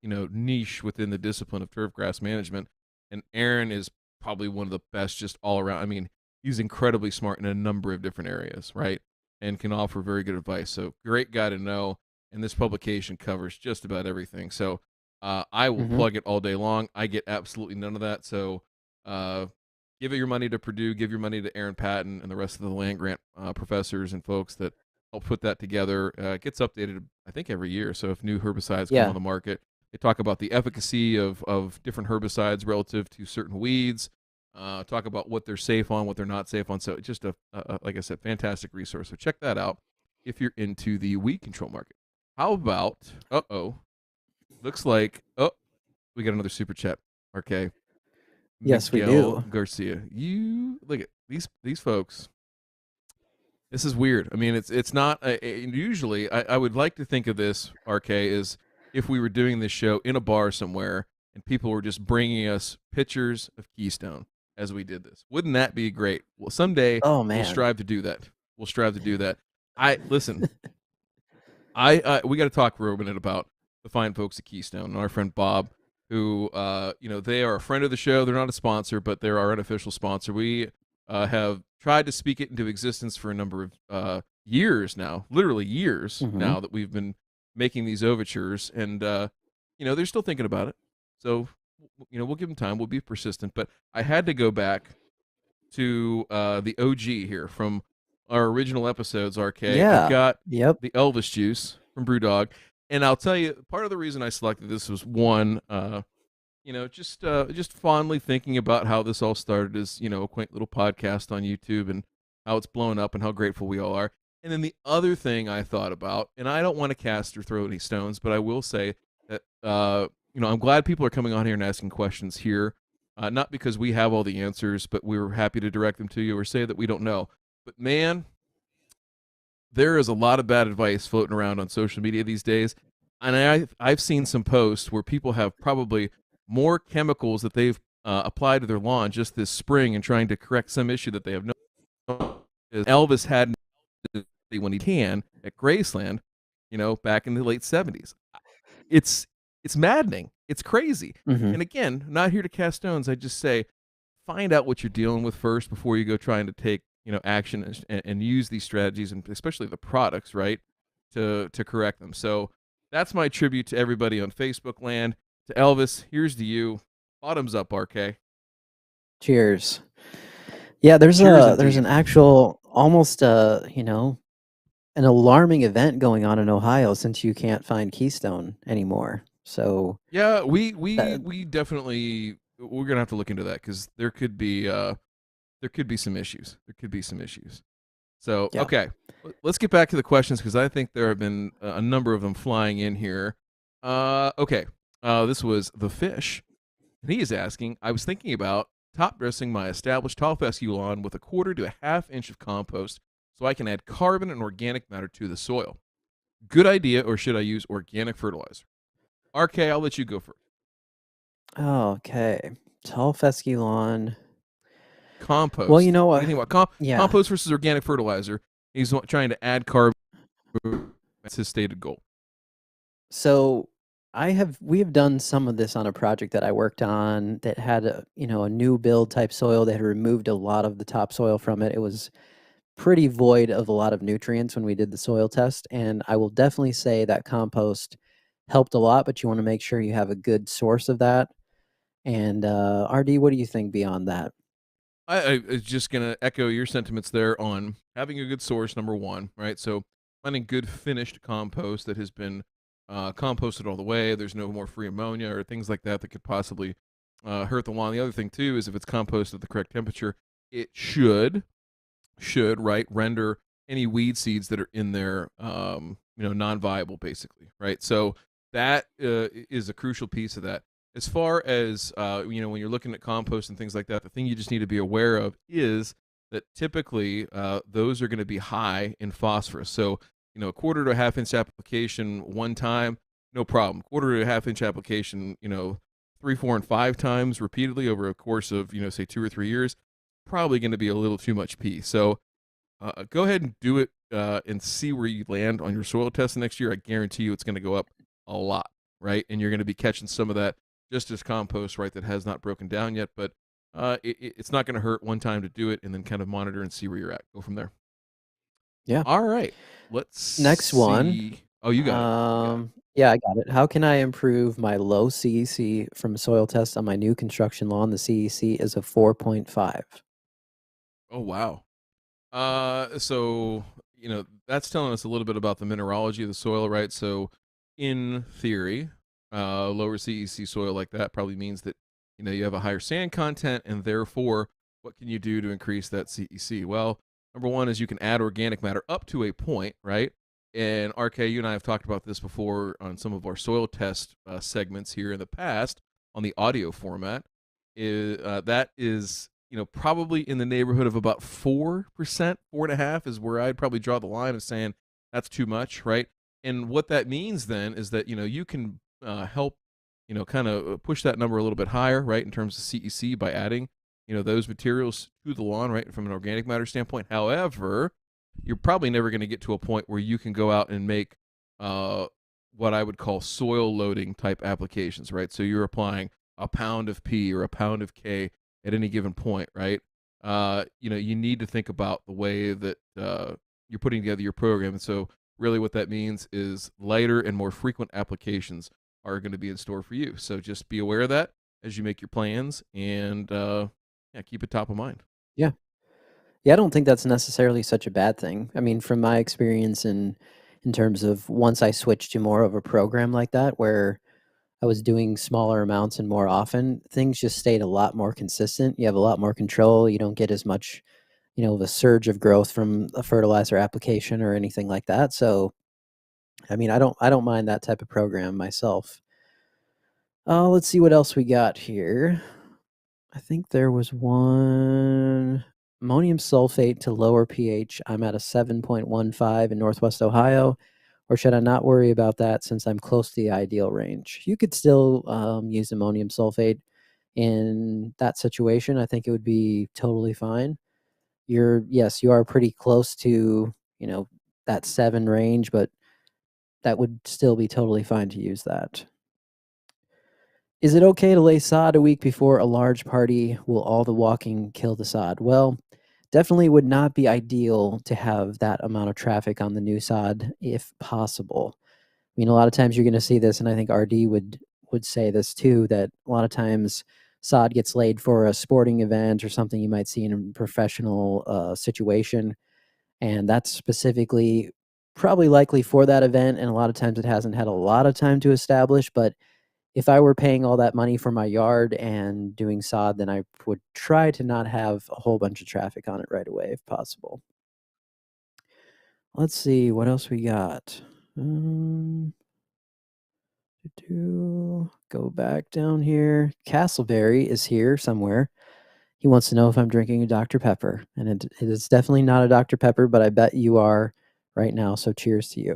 niche within the discipline of turfgrass management. And Aaron is probably one of the best just all around. I mean, he's incredibly smart in a number of different areas, right? And can offer very good advice. So great guy to know. And this publication covers just about everything. So I will Hmm. plug it all day long. I get absolutely none of that. So give it your money to Purdue, give your money to Aaron Patton and the rest of the land grant professors and folks that help put that together. It gets updated, I think, every year. So if new herbicides come on Yeah. the market, they talk about the efficacy of different herbicides relative to certain weeds. Talk about what they're safe on, what they're not safe on. So it's just like I said, fantastic resource. So check that out if you're into the weed control market. How about, looks like, we got another super chat. Okay. Yes, we Miguel do. Garcia. You look at these folks. This is weird. I mean, it's not usually. I would like to think of this, RK, as if we were doing this show in a bar somewhere and people were just bringing us pictures of Keystone as we did this. Wouldn't that be great? Well, someday Oh, we'll man. strive to do that. We'll strive to do that. I listen. I we got to talk for a minute about the fine folks at Keystone and our friend Bob. who, they are a friend of the show. They're not a sponsor, but they're our unofficial sponsor. We have tried to speak it into existence for a number of years now, literally years now that we've been making these overtures, and they're still thinking about it. So, we'll give them time. We'll be persistent. But I had to go back to the OG here from our original episodes, RK. I've Yeah. got Yep. the Elvis juice from Brewdog, and I'll tell you, part of the reason I selected this was one, just fondly thinking about how this all started as a quaint little podcast on YouTube and how it's blown up and how grateful we all are. And then the other thing I thought about, and I don't want to cast or throw any stones, but I will say that I'm glad people are coming on here and asking questions here. Not because we have all the answers, but we were happy to direct them to you or say that we don't know. But man, there is a lot of bad advice floating around on social media these days. And I've seen some posts where people have probably more chemicals that they've applied to their lawn just this spring and trying to correct some issue that they have no. Elvis had when he can at Graceland, back in the late 70s. It's maddening. It's crazy. And again, not here to cast stones. I just say, find out what you're dealing with first before you go trying to take action and use these strategies, and especially the products, right, to correct them. So that's my tribute to everybody on Facebook land. To Elvis, here's to you. Bottoms up, RK. Cheers. Yeah, there's Cheers an actual almost an alarming event going on in Ohio since you can't find Keystone anymore. So yeah, we definitely, we're gonna have to look into that because there could be some issues. So yeah. okay, let's get back to the questions because I think there have been a number of them flying in here. Okay, this was the fish, and he is asking. I was thinking about top dressing my established tall fescue lawn with 1/4 to 1/2 inch of compost so I can add carbon and organic matter to the soil. Good idea, or should I use organic fertilizer? RK, I'll let you go first. Okay. Tall fescue lawn. Compost. Well, you know What what? do you think about Yeah. compost versus organic fertilizer? He's trying to add carbon. That's his stated goal. So we have done some of this on a project that I worked on that had a new build type soil. They had removed a lot of the topsoil from it. It was pretty void of a lot of nutrients when we did the soil test, and I will definitely say that compost helped a lot, but you want to make sure you have a good source of that. And RD, what do you think beyond that? I was just gonna echo your sentiments there on having a good source, number one, right? So finding good finished compost that has been composted all the way. There's no more free ammonia or things like that that could possibly hurt the lawn. The other thing too is if it's composted at the correct temperature, it should right render any weed seeds that are in there non-viable, basically, right? So that is a crucial piece of that. As far as when you're looking at compost and things like that, the thing you just need to be aware of is that typically those are going to be high in phosphorus. So 1/4 to 1/2 inch application one time, no problem. 1/4 to 1/2 inch application, 3, 4, and 5 times repeatedly over a course of say 2 or 3 years, probably going to be a little too much pee. So go ahead and do it and see where you land on your soil test next year. I guarantee you it's going to go up a lot, right? And you're going to be catching some of that just as compost, right, that has not broken down yet. But it's not going to hurt one time to do it and then kind of monitor and see where you're at. Go from there. Yeah. All right. Let's Next see. one. Oh, you got it. Yeah, I got it. How can I improve my low CEC from soil test on my new construction lawn? The CEC is a 4.5. Oh, wow. So that's telling us a little bit about the mineralogy of the soil, right? So in theory, lower CEC soil like that probably means that you have a higher sand content, and therefore what can you do to increase that CEC? Well, number one is you can add organic matter up to a point, right? And RK, you and I have talked about this before on some of our soil test segments here in the past on the audio format. That is probably in the neighborhood of about 4%, 4.5% is where I'd probably draw the line of saying that's too much, right? And what that means then is that you can help kind of push that number a little bit higher, right, in terms of CEC by adding those materials to the lawn, right, from an organic matter standpoint. However, you're probably never going to get to a point where you can go out and make what I would call soil loading type applications, right? So you're applying a pound of P or a pound of K at any given point, right? You need to think about the way that you're putting together your program. And so really what that means is lighter and more frequent applications are going to be in store for you. So just be aware of that as you make your plans, and keep it top of mind. Yeah. Yeah, I don't think that's necessarily such a bad thing. I mean, from my experience in terms of once I switched to more of a program like that where I was doing smaller amounts and more often, things just stayed a lot more consistent. You have a lot more control. You don't get as much, of a surge of growth from a fertilizer application or anything like that. So, I mean, I don't mind that type of program myself. Let's see what else we got here. I think there was one ammonium sulfate to lower pH. I'm at a 7.15 in Northwest Ohio, or should I not worry about that since I'm close to the ideal range? You could still use ammonium sulfate in that situation. I think it would be totally fine. Yes, you are pretty close to, that 7 range, but that would still be totally fine to use that. Is it okay to lay sod a week before a large party? Will all the walking kill the sod? Well, definitely would not be ideal to have that amount of traffic on the new sod if possible. I mean, a lot of times you're going to see this, and I think RD would say this too, that a lot of times sod gets laid for a sporting event or something you might see in a professional situation, and that's specifically probably likely for that event, and a lot of times it hasn't had a lot of time to establish, but if I were paying all that money for my yard and doing sod, then I would try to not have a whole bunch of traffic on it right away if possible. Let's see what else we got. Go back down here. Castleberry is here somewhere. He wants to know if I'm drinking a Dr. Pepper, and it is definitely not a Dr. Pepper, but I bet you are right now, so cheers to you.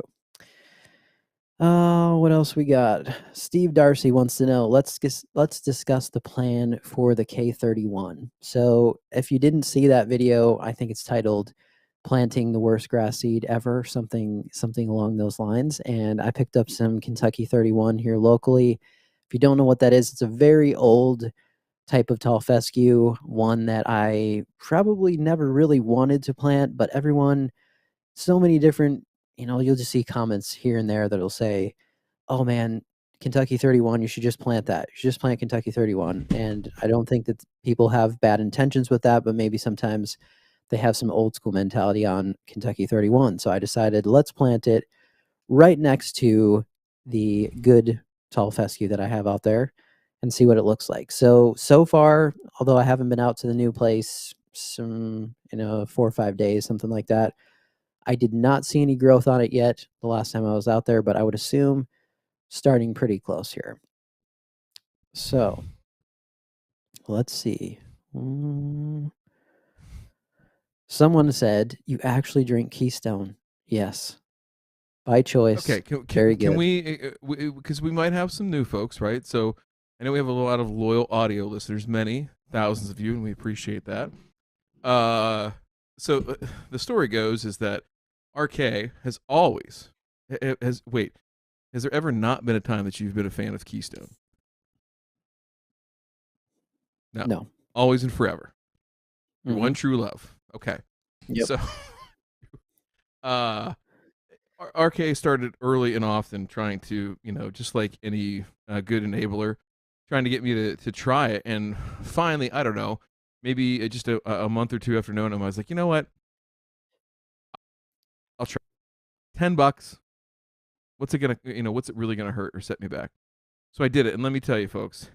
What else we got? Steve Darcy wants to know. Let's discuss the plan for the K31. So, if you didn't see that video, I think it's titled "Planting the Worst Grass Seed Ever," something along those lines. And I picked up some Kentucky 31 here locally. If you don't know what that is, it's a very old type of tall fescue, one that I probably never really wanted to plant, but so many different, you'll just see comments here and there that'll say, "Oh man, Kentucky 31, you should just plant that. You should just plant Kentucky 31." And I don't think that people have bad intentions with that, but maybe sometimes they have some old school mentality on Kentucky 31. So I decided let's plant it right next to the good tall fescue that I have out there and see what it looks like. So far, although I haven't been out to the new place some 4 or 5 days, something like that, I did not see any growth on it yet the last time I was out there, but I would assume starting pretty close here. So let's see. Someone said you actually drink Keystone. Yes, by choice. Okay, Very can good. we, because we might have some new folks, right? So I know we have a lot of loyal audio listeners, many thousands of you, and we appreciate that. So the story goes is that RK has always has there ever not been a time that you've been a fan of Keystone? No, No. always and forever. Your Mhm. one true love. Okay, Yep. so uh, RK started early and often trying to, just like any good enabler, trying to get me to try it. And finally, I don't know, maybe just a month or two after knowing him, I was like, you know what? I'll try. $10. What's it really gonna hurt or set me back? So I did it, and let me tell you, folks,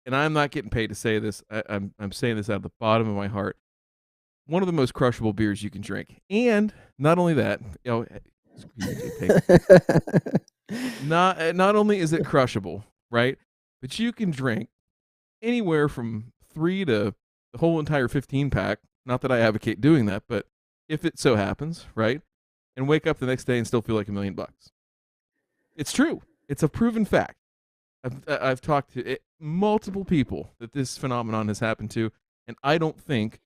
and I'm not getting paid to say this. I'm saying this out of the bottom of my heart. One of the most crushable beers you can drink, and not only that, not only is it crushable, right, but you can drink anywhere from 3 to the whole entire 15 pack. Not that I advocate doing that, but if it so happens, right, and wake up the next day and still feel like $1,000,000. It's true. It's a proven fact. I've talked to multiple people that this phenomenon has happened to, and I don't think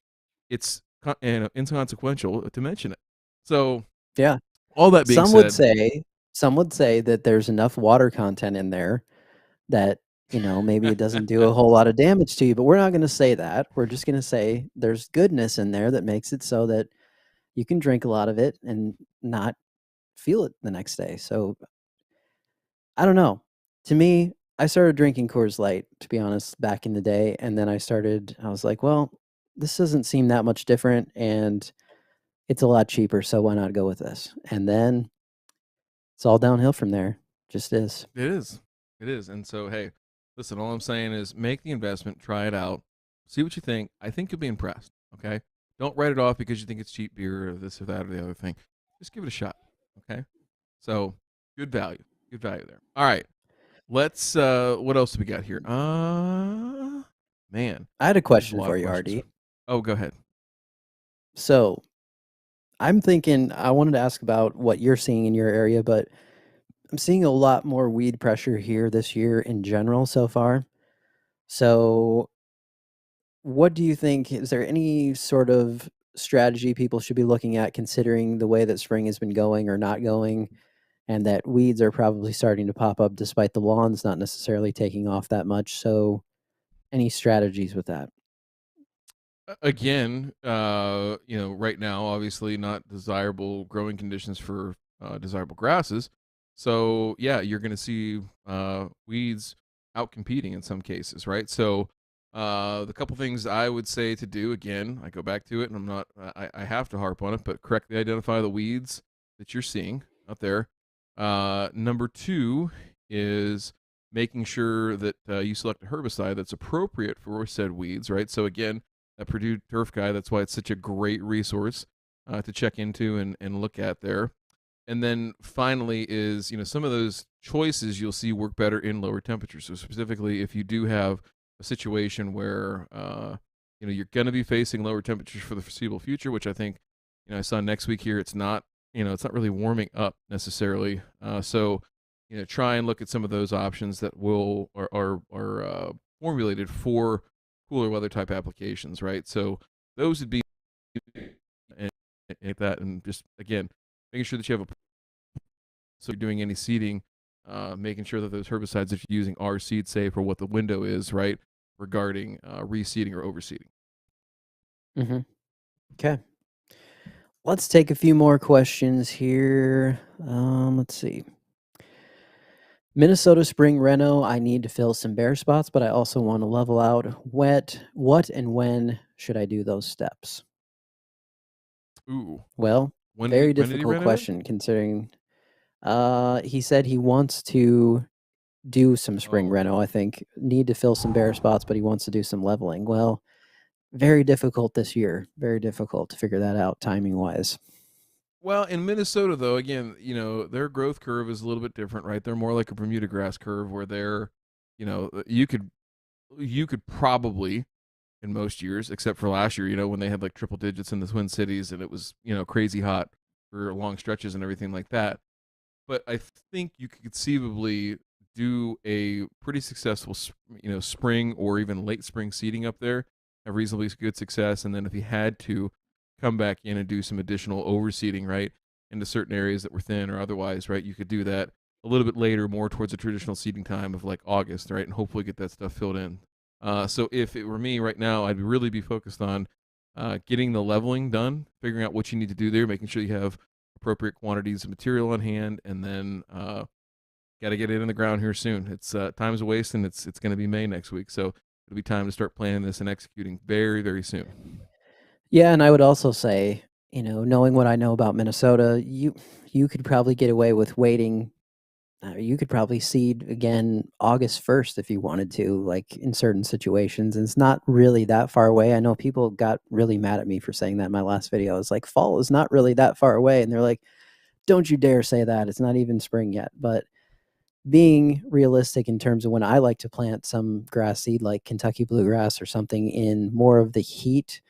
it's inconsequential to mention it. So, Yeah. all that being Some would said, say some would say that there's enough water content in there that, maybe it doesn't do a whole lot of damage to you, but we're not gonna say that. We're just gonna say there's goodness in there that makes it so that you can drink a lot of it and not feel it the next day. So, I don't know. To me, I started drinking Coors Light, to be honest, back in the day, and then I was like, "Well, this doesn't seem that much different, and it's a lot cheaper, so why not go with this?" And then it's all downhill from there. Just is. It is. It is. And so, hey, listen, all I'm saying is make the investment, try it out, see what you think. I think you'll be impressed. Okay. Don't write it off because you think it's cheap beer or this or that or the other thing. Just give it a shot. Okay. So, good value. Good value there. All right. Let's, what else do we got here? Man, I had a there's a question lot for of you, questions. RD. Oh, go ahead. So, I'm thinking I wanted to ask about what you're seeing in your area, but I'm seeing a lot more weed pressure here this year in general so far. So, what do you think? Is there any sort of strategy people should be looking at considering the way that spring has been going or not going, and that weeds are probably starting to pop up despite the lawns not necessarily taking off that much? So, any strategies with that? Again, right now, obviously not desirable growing conditions for desirable grasses. So yeah, you're going to see weeds out competing in some cases, right? So the couple things I would say to do, again, I go back to it, and I have to harp on it, but correctly identify the weeds that you're seeing out there. Number two is making sure that you select a herbicide that's appropriate for said weeds, right? So again, that Purdue Turf Guy. That's why it's such a great resource to check into and look at there. And then finally is, some of those choices you'll see work better in lower temperatures. So specifically, if you do have a situation where, you're going to be facing lower temperatures for the foreseeable future, which I think, I saw next week here, it's not really warming up necessarily. So, try and look at some of those options that are formulated for cooler weather type applications, right? So those would be and that, and just again making sure that you have a so you're doing any seeding, making sure that those herbicides that you're using are seed safe or what the window is, right, regarding reseeding or overseeding. Mm-hmm. Okay. Let's take a few more questions here. Let's see. Minnesota spring reno, I need to fill some bare spots, but I also want to level out. What and when should I do those steps? Ooh, Well, when did he very when did he difficult rent it? question considering he said he wants to do some spring Oh, reno, I think. Need to fill some bare spots, but he wants to do some leveling. Well, very difficult this year. Very difficult to figure that out timing wise. well, in Minnesota though, again, their growth curve is a little bit different, right? They're more like a Bermuda grass curve where they're, you could probably in most years, except for last year, when they had like triple digits in the Twin Cities and it was, crazy hot for long stretches and everything like that. But I think you could conceivably do a pretty successful, spring or even late spring seeding up there, have reasonably good success. And then if you had to come back in and do some additional overseeding, right, into certain areas that were thin or otherwise, right, you could do that a little bit later, more towards a traditional seeding time of like August, right, and hopefully get that stuff filled in. So if it were me right now, I'd really be focused on getting the leveling done, figuring out what you need to do there, making sure you have appropriate quantities of material on hand, and then got to get it in the ground here soon. It's time's a waste, and it's going to be May next week, so it'll be time to start planning this and executing very, very soon. Yeah, and I would also say, knowing what I know about Minnesota, you could probably get away with waiting. You could probably seed again August 1st if you wanted to, like in certain situations. And it's not really that far away. I know people got really mad at me for saying that in my last video. It's like fall is not really that far away. And they're like, don't you dare say that. It's not even spring yet. But being realistic in terms of when I like to plant some grass seed like Kentucky bluegrass or something in more of the heat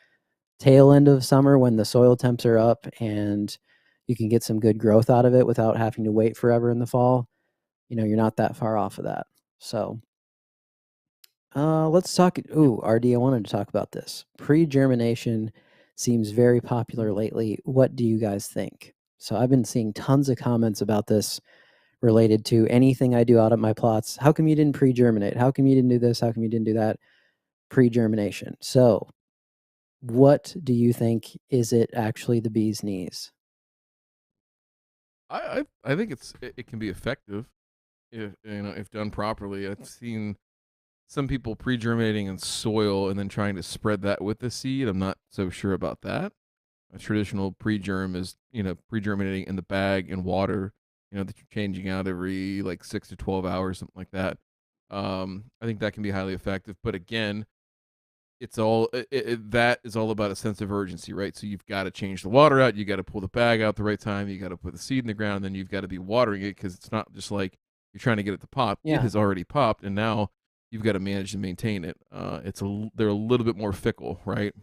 tail end of summer when the soil temps are up and you can get some good growth out of it without having to wait forever in the fall, you're not that far off of that. So let's talk. Ooh, RD, I wanted to talk about this. Pre-germination seems very popular lately. What do you guys think? So I've been seeing tons of comments about this. related to anything I do out at my plots. How come you didn't pre-germinate? How come you didn't do this? How come you didn't do that? Pre-germination. So what do you think? Is it actually the bee's knees? I think it can be effective if done properly. I've seen some people pre-germinating in soil and then trying to spread that with the seed. I'm not so sure about that. A traditional pre-germ is pre-germinating in the bag in water, that you're changing out every like 6 to 12 hours, something like that. I think that can be highly effective. But again, that is all about a sense of urgency, right? So you've got to change the water out, you got to pull the bag out the right time, you got to put the seed in the ground, and then you've got to be watering it because it's not just like you're trying to get it to pop. It Yeah. has already popped, and now you've got to manage to maintain it. They're a little bit more fickle, right?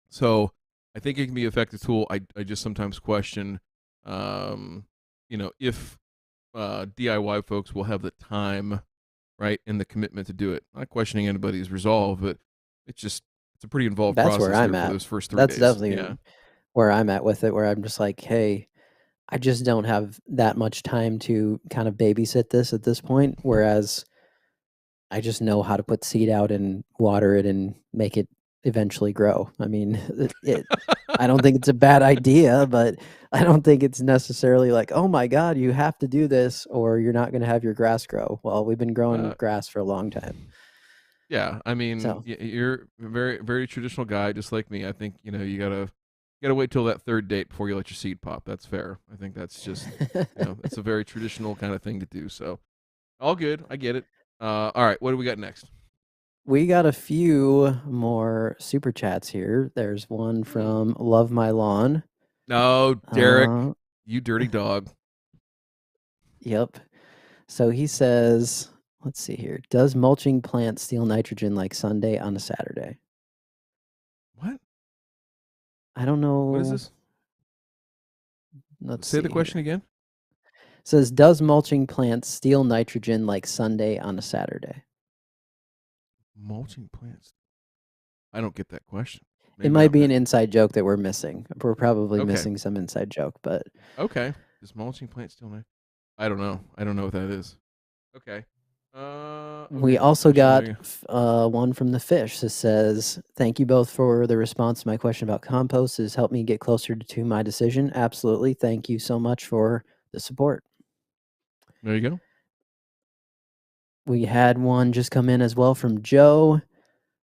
So I think it can be an effective tool. I just sometimes question, if DIY folks will have the time, right, and the commitment to do it. Not questioning anybody's resolve, but it's a pretty involved That's where process I'm there for at. those first 3 That's days. definitely Yeah. where I'm at with it, where I'm just like, hey, I just don't have that much time to kind of babysit this at this point. Whereas I just know how to put seed out and water it and make it eventually grow. I mean, I don't think it's a bad idea, but I don't think it's necessarily like, oh my God, you have to do this or you're not going to have your grass grow. Well, we've been growing uh, grass for a long time. yeah, I mean, So, you're a very, very traditional guy, just like me. I think you gotta wait till that third date before you let your seed pop. That's fair. I think that's just it's a very traditional kind of thing to do. So all good. I get it. All right, what do we got next? we got a few more super chats here. There's one Hmm. from Love My Lawn. No, Derek, Uh, you dirty dog. yep. So he says, let's see here. Does mulching plants steal nitrogen like Sunday on a Saturday? What? I don't What is know. this? Let's Say see the question here. again. It says, does mulching plants steal nitrogen like Sunday on a Saturday? Mulching plants. I don't get that question. It Maybe might I'm be an not. inside joke that we're missing. We're probably Okay. missing some inside joke, but Okay. Does mulching plants still nice? I don't know. I don't know what that is. Okay. we Okay. Next also question. got one from the fish that says, thank you both for the response to my question about compost. It has helped me get closer to my decision. Absolutely. Thank you so much for the support. There you go. We had one just come in as well from Joe.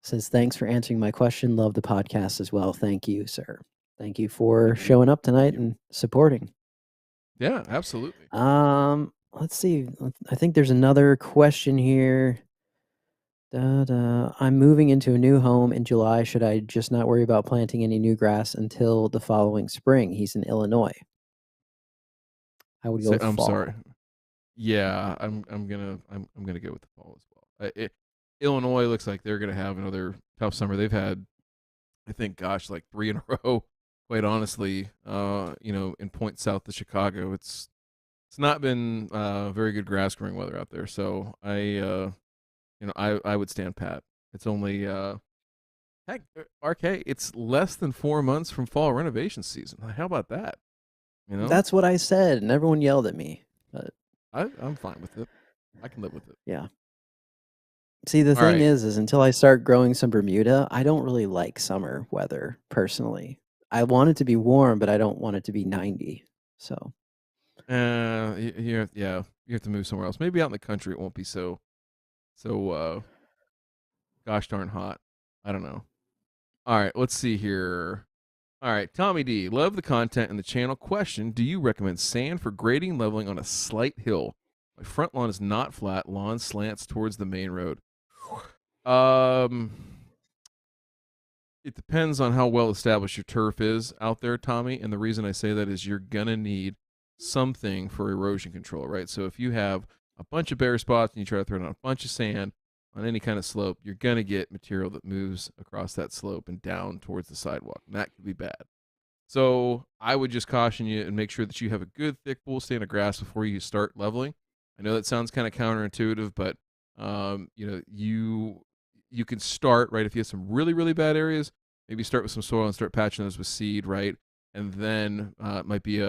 Says, thanks for answering my question. Love the podcast as well. Thank you, sir. Thank you for Thank you. showing up Thank tonight you. and supporting. Yeah, absolutely. Let's see. I think there's another question here. I'm moving into a new home in July. Should I just not worry about planting any new grass until the following spring? He's in Illinois. I would go with I'm sorry. fall. Yeah, I'm gonna go with the fall as well. Illinois looks like they're gonna have another tough summer. They've had, I think, gosh, like 3 in a row. Quite honestly, in point south of Chicago, it's not been very good grass growing weather out there. So I would stand pat. It's only heck, RK. It's less than 4 months from fall renovation season. How about that? You know, That's what I said, and everyone yelled at me. But I'm fine with it. I can live with it. yeah. See, the All thing right. is until I start growing some Bermuda, I don't really like summer weather personally. I want it to be warm, but I don't want it to be 90. So, You have to move somewhere else. Maybe out in the country it won't be so gosh darn hot. I don't know. All right, let's see here. All right, Tommy D, love the content and the channel. Question: do you recommend sand for grading leveling on a slight hill? My front lawn is not flat. Lawn slants towards the main road. Um, it depends on how well established your turf is out there, Tommy. And the reason I say that is you're gonna need something for erosion control, right? So if you have a bunch of bare spots and you try to throw down a bunch of sand on any kind of slope, you're gonna get material that moves across that slope and down towards the sidewalk, and that could be bad. So I would just caution you and make sure that you have a good thick full stand of grass before you start leveling. I know that sounds kind of counterintuitive, but you can start right if you have some really really bad areas. Maybe start with some soil and start patching those with seed, right? And then it might be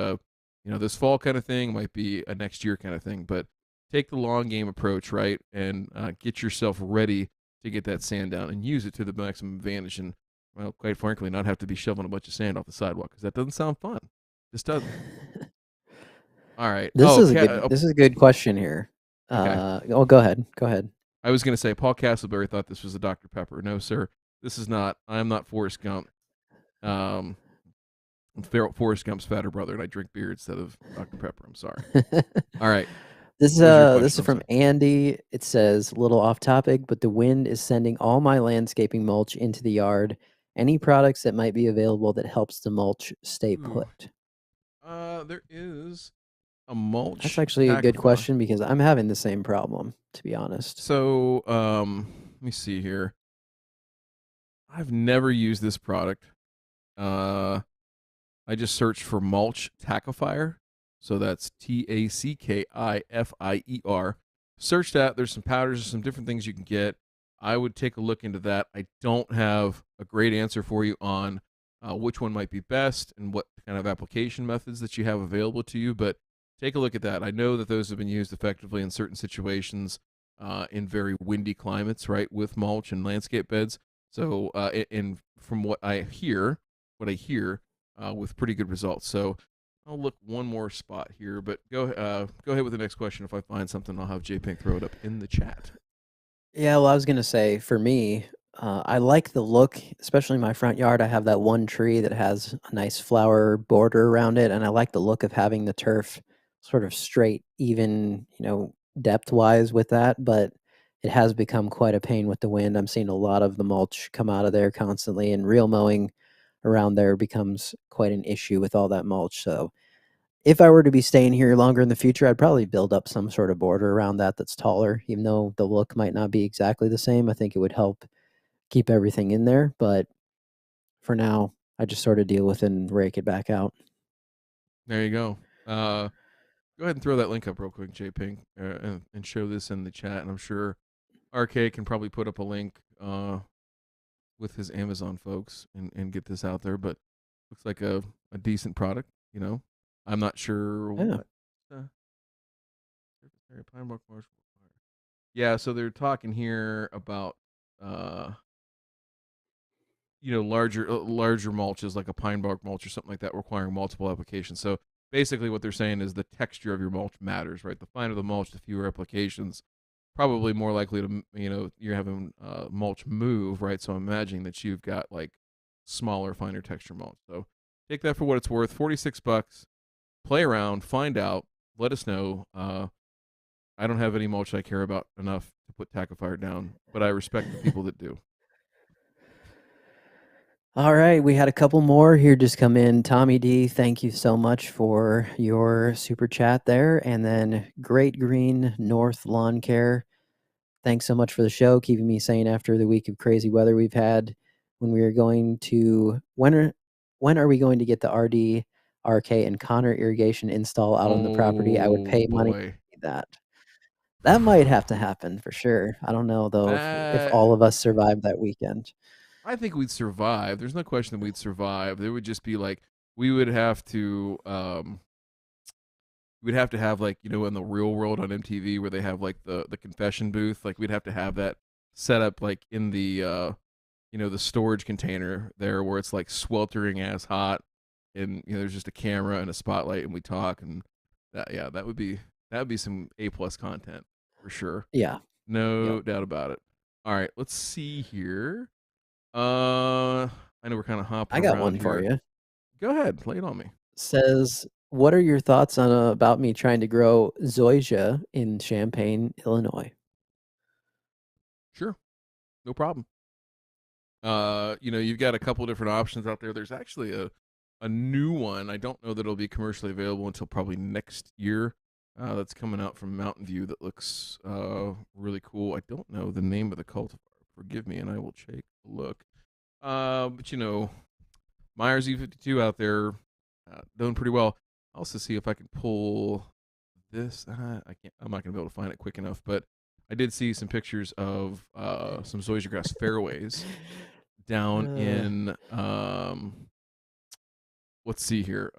this fall kind of thing, might be a next year kind of thing, but take the long game approach, right? And get yourself ready to get that sand down and use it to the maximum advantage. And, well, quite frankly, not have to be shoveling a bunch of sand off the sidewalk because that doesn't sound fun. Just doesn't. All right. This is a good question here. Okay. Go ahead. Go ahead. I was going to say Paul Castleberry thought this was a Dr. Pepper. No, sir. This is not. I am not Forrest Gump. I'm Forrest Gump's fatter brother, and I drink beer instead of Dr. Pepper. I'm sorry. All right. This is from Andy. It says, a little off topic, but the wind is sending all my landscaping mulch into the yard. Any products that might be available that helps the mulch stay put? There is a mulch. That's actually a good question because I'm having the same problem, to be honest. So, let me see here. I've never used this product. I just searched for mulch tackifier. So that's TACKIFIER. Search that. There's some powders, some different things you can get. I would take a look into that. I don't have a great answer for you on which one might be best and what kind of application methods that you have available to you, but take a look at that. I know that those have been used effectively in certain situations in very windy climates, right, with mulch and landscape beds. So, and from what I hear, with pretty good results. So, I'll look one more spot here, but go ahead with the next question. If I find something, I'll have J Pink throw it up in the chat. Yeah, well, I was gonna say for me, I like the look, especially in my front yard. I have that one tree that has a nice flower border around it, and I like the look of having the turf sort of straight, even, depth wise with that. But it has become quite a pain with the wind. I'm seeing a lot of the mulch come out of there constantly, and real mowing around there becomes quite an issue with all that mulch. So if I were to be staying here longer in the future, I'd probably build up some sort of border around that that's taller, even though the look might not be exactly the same. I think it would help keep everything in there, but for now, I just sort of deal with it and rake it back out. There you go. Go ahead and throw that link up real quick, J Pink, and show this in the chat. And I'm sure RK can probably put up a link with his Amazon folks and get this out there. But looks like a decent product. I'm not sure what. Yeah, so they're talking here about larger mulches like a pine bark mulch or something like that requiring multiple applications. So basically what they're saying is the texture of your mulch matters, right? The finer the mulch, the fewer applications, probably more likely to, you're having mulch move, right? So I'm imagining that you've got like smaller, finer texture mulch. So take that for what it's worth. $46. Play around, find out, let us know. I don't have any mulch I care about enough to put tackifier down, but I respect the people that do. All right, we had a couple more here just come in. Tommy D, thank you so much for your super chat there. And then Great Green North Lawn Care, thanks so much for the show, keeping me sane after the week of crazy weather we've had. When are we going to get the RD, RK, and Connor irrigation install out on the property? I would pay money to see that. That might have to happen for sure. I don't know though if all of us survive that weekend. I think we'd survive. There's no question that we'd survive. There would just be like we would have to we'd have to have like, in the Real World on MTV where they have like the confession booth, like we'd have to have that set up like in the the storage container there where it's like sweltering ass hot and there's just a camera and a spotlight and we talk and that would be some A+ content for sure. Yeah. No doubt about it. All right, let's see here. I know we're kind of hopping around. I got one for you. Go ahead, lay it on me. Says, what are your thoughts on about me trying to grow Zoysia in Champaign, Illinois? Sure, no problem. You've got a couple different options out there. There's actually a new one. I don't know that it'll be commercially available until probably next year. That's coming out from Mountain View that looks really cool. I don't know the name of the cultivar. Forgive me, and I will take a look. But Myers E52 out there doing pretty well. I'll also see if I can pull this. I can't. I'm not gonna be able to find it quick enough. But I did see some pictures of some zoysia grass fairways down in. Let's see here.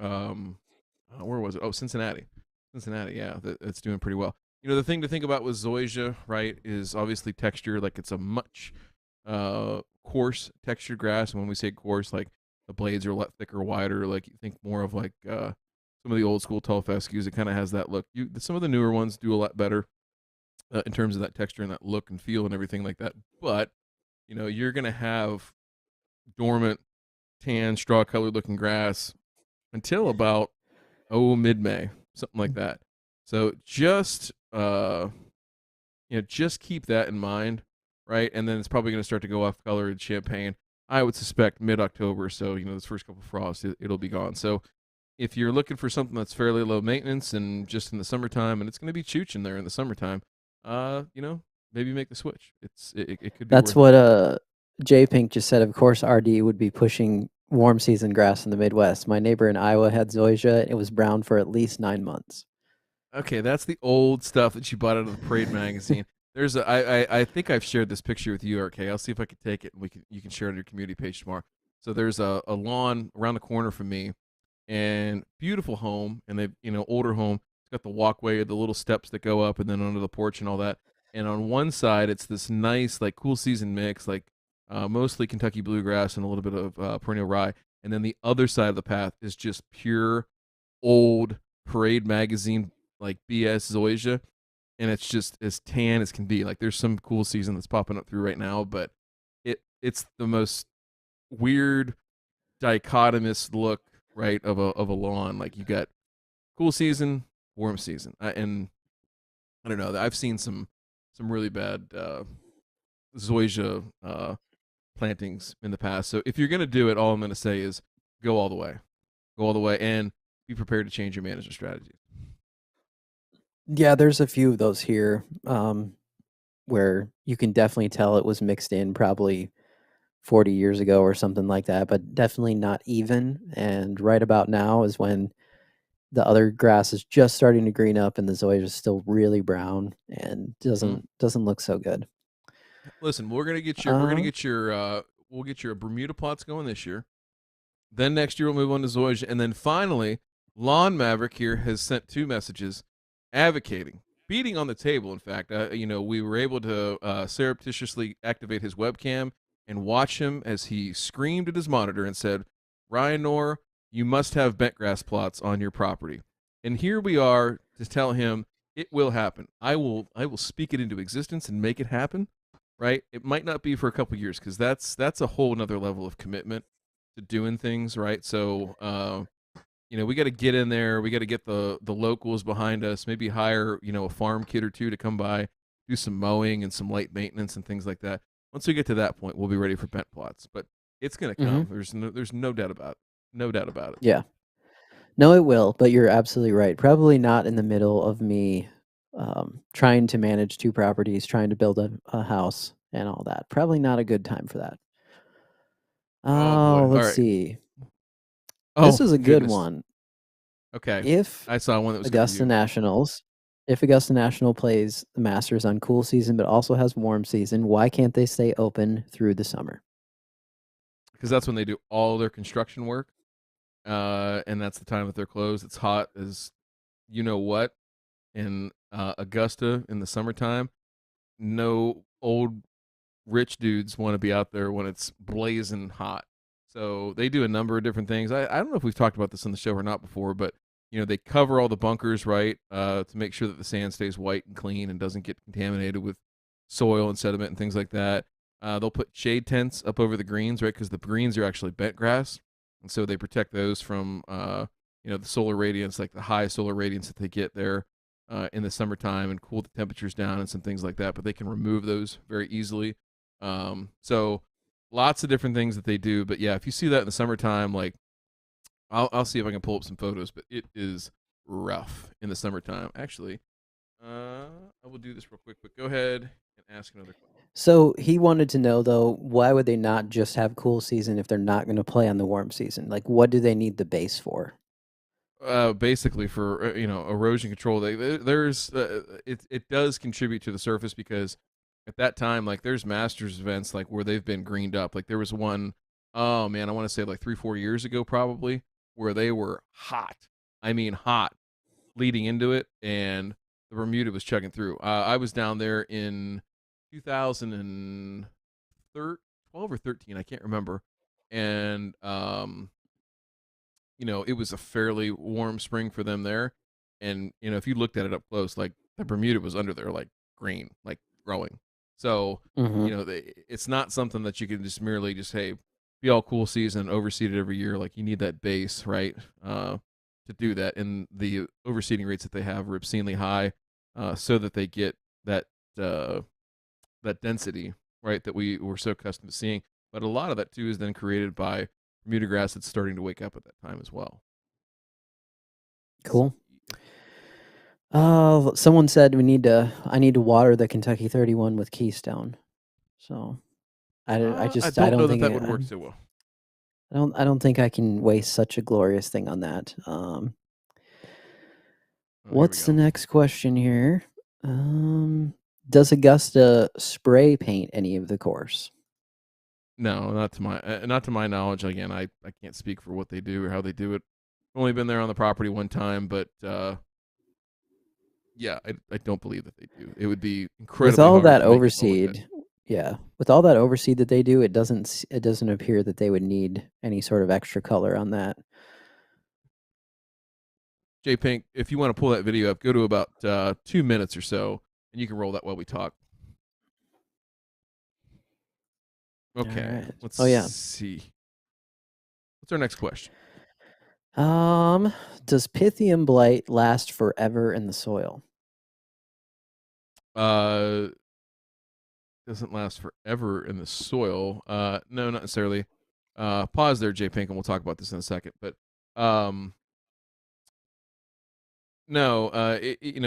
Where was it? Oh, Cincinnati. Cincinnati, yeah, it's doing pretty well. The thing to think about with Zoysia, right, is obviously texture. Like it's a much coarse textured grass. And when we say coarse, like the blades are a lot thicker, wider. Like you think more of like some of the old school tall fescues. It kind of has that look. Some of the newer ones do a lot better in terms of that texture and that look and feel and everything like that. But you're gonna have dormant, tan, straw colored looking grass until about mid May, something like that. So just keep that in mind, right? And then it's probably going to start to go off color in champagne. I would suspect mid October. So those first couple of frosts, it'll be gone. So if you're looking for something that's fairly low maintenance and just in the summertime, and it's going to be chooching there in the summertime, maybe make the switch. It could be That's worth it. what J Pink just said. Of course, RD would be pushing warm season grass in the Midwest. My neighbor in Iowa had zoysia. It was brown for at least 9 months. Okay, that's the old stuff that you bought out of the Parade magazine. I think I've shared this picture with you, RK. I'll see if I can take it and you can share it on your community page tomorrow. So there's a lawn around the corner from me, and beautiful home, and they older home. It's got the walkway, the little steps that go up, and then onto the porch and all that. And on one side, it's this nice like cool season mix, like mostly Kentucky bluegrass and a little bit of perennial rye. And then the other side of the path is just pure old Parade magazine like BS Zoysia, and it's just as tan as can be. Like there's some cool season that's popping up through right now, but it's the most weird dichotomous look, right, of a lawn. Like you got cool season, warm season, and I don't know. I've seen some really bad Zoysia plantings in the past. So if you're gonna do it, all I'm gonna say is go all the way, and be prepared to change your management strategy. Yeah, there's a few of those here where you can definitely tell it was mixed in probably 40 years ago or something like that, but definitely not even. And right about now is when the other grass is just starting to green up and the zoysia is still really brown and Mm-hmm. doesn't look so good. Listen, Uh, we'll get your Bermuda plots going this year. Then next year we'll move on to Zoysia, and then finally, Lawn Maverick here has sent 2 messages advocating, beating on the table. In fact, we were able to surreptitiously activate his webcam and watch him as he screamed at his monitor and said, "Ryan Knorr, you must have bentgrass plots on your property." And here we are to tell him it will happen. I will speak it into existence and make it happen. Right? It might not be for a couple years because that's a whole another level of commitment to doing things, right? So we got to get in there. We got to get the locals behind us. Maybe hire a farm kid or two to come by, do some mowing and some light maintenance and things like that. Once we get to that point, we'll be ready for bent plots. But it's gonna mhm. come. There's no doubt about it. No doubt about it. Yeah. No, it will, but you're absolutely right. Probably not in the middle of me trying to manage 2 properties, trying to build a house and all that. Probably not a good time for that. Oh boy. Oh, All let's right. see. This Oh is a good goodness. one. Okay. If I saw one that was good for Augusta you. Nationals if Augusta National plays the Masters on cool season but also has warm season, why can't they stay open through the summer? Because that's when they do all their construction work. And that's the time that they're closed. It's hot as you know what in Augusta in the summertime. No old rich dudes want to be out there when it's blazing hot. So they do a number of different things. I don't know if we've talked about this on the show or not before, but they cover all the bunkers right to make sure that the sand stays white and clean and doesn't get contaminated with soil and sediment and things like that. They'll put shade tents up over the greens, right? Because the greens are actually bent grass, and so they protect those from the solar radiance, like the high solar radiance that they get there in the summertime, and cool the temperatures down and some things like that. But they can remove those very easily. So lots of different things that they do. But yeah, if you see that in the summertime, like I'll see if I can pull up some photos. But it is rough in the summertime. Actually, I will do this real quick. But go ahead and ask another question. So he wanted to know though, why would they not just have cool season if they're not going to play on the warm season? Like, what do they need the base for? Basically for erosion control. There's it does contribute to the surface because at that time like there's Masters events like where they've been greened up. Like there was one, oh man, I want to say like 3-4 years ago probably, where they were hot I mean hot leading into it, and the Bermuda was chugging through. I was down there in 2012 or 13, I can't remember, and it was a fairly warm spring for them there. And if you looked at it up close, like the Bermuda was under there, like green, like growing. So Mm-hmm. it's not something that you can just merely just hey be all cool season overseed it every year. Like you need that base, right? To do that, and the overseeding rates that they have are obscenely high, so that they get that that density, right, that we were so accustomed to seeing. But a lot of that too is then created by Bermuda grass that's starting to wake up at that time as well. Cool. Someone said I need to water the Kentucky 31 with Keystone. So I I don't know don't that think that would work so well. I don't think I can waste such a glorious thing on that. Oh, here we What's the go. next question here? Does Augusta spray paint any of the course? No, not to my knowledge. Again, I can't speak for what they do or how they do it. I've only been there on the property one time, but yeah, I don't believe that they do. It would be With incredibly all hard that to make it well with it. overseed, yeah, with all that overseed that they do, it doesn't appear that they would need any sort of extra color on that. J Pink, if you want to pull that video up, go to about 2 minutes or so, and you can roll that while we talk. All Okay, right. let's Oh yeah. see. What's our next question? Does Pythium blight last forever in the soil? Uh, doesn't last forever in the soil. No, not necessarily. Pause there, J Pink, and we'll talk about this in a second. But no,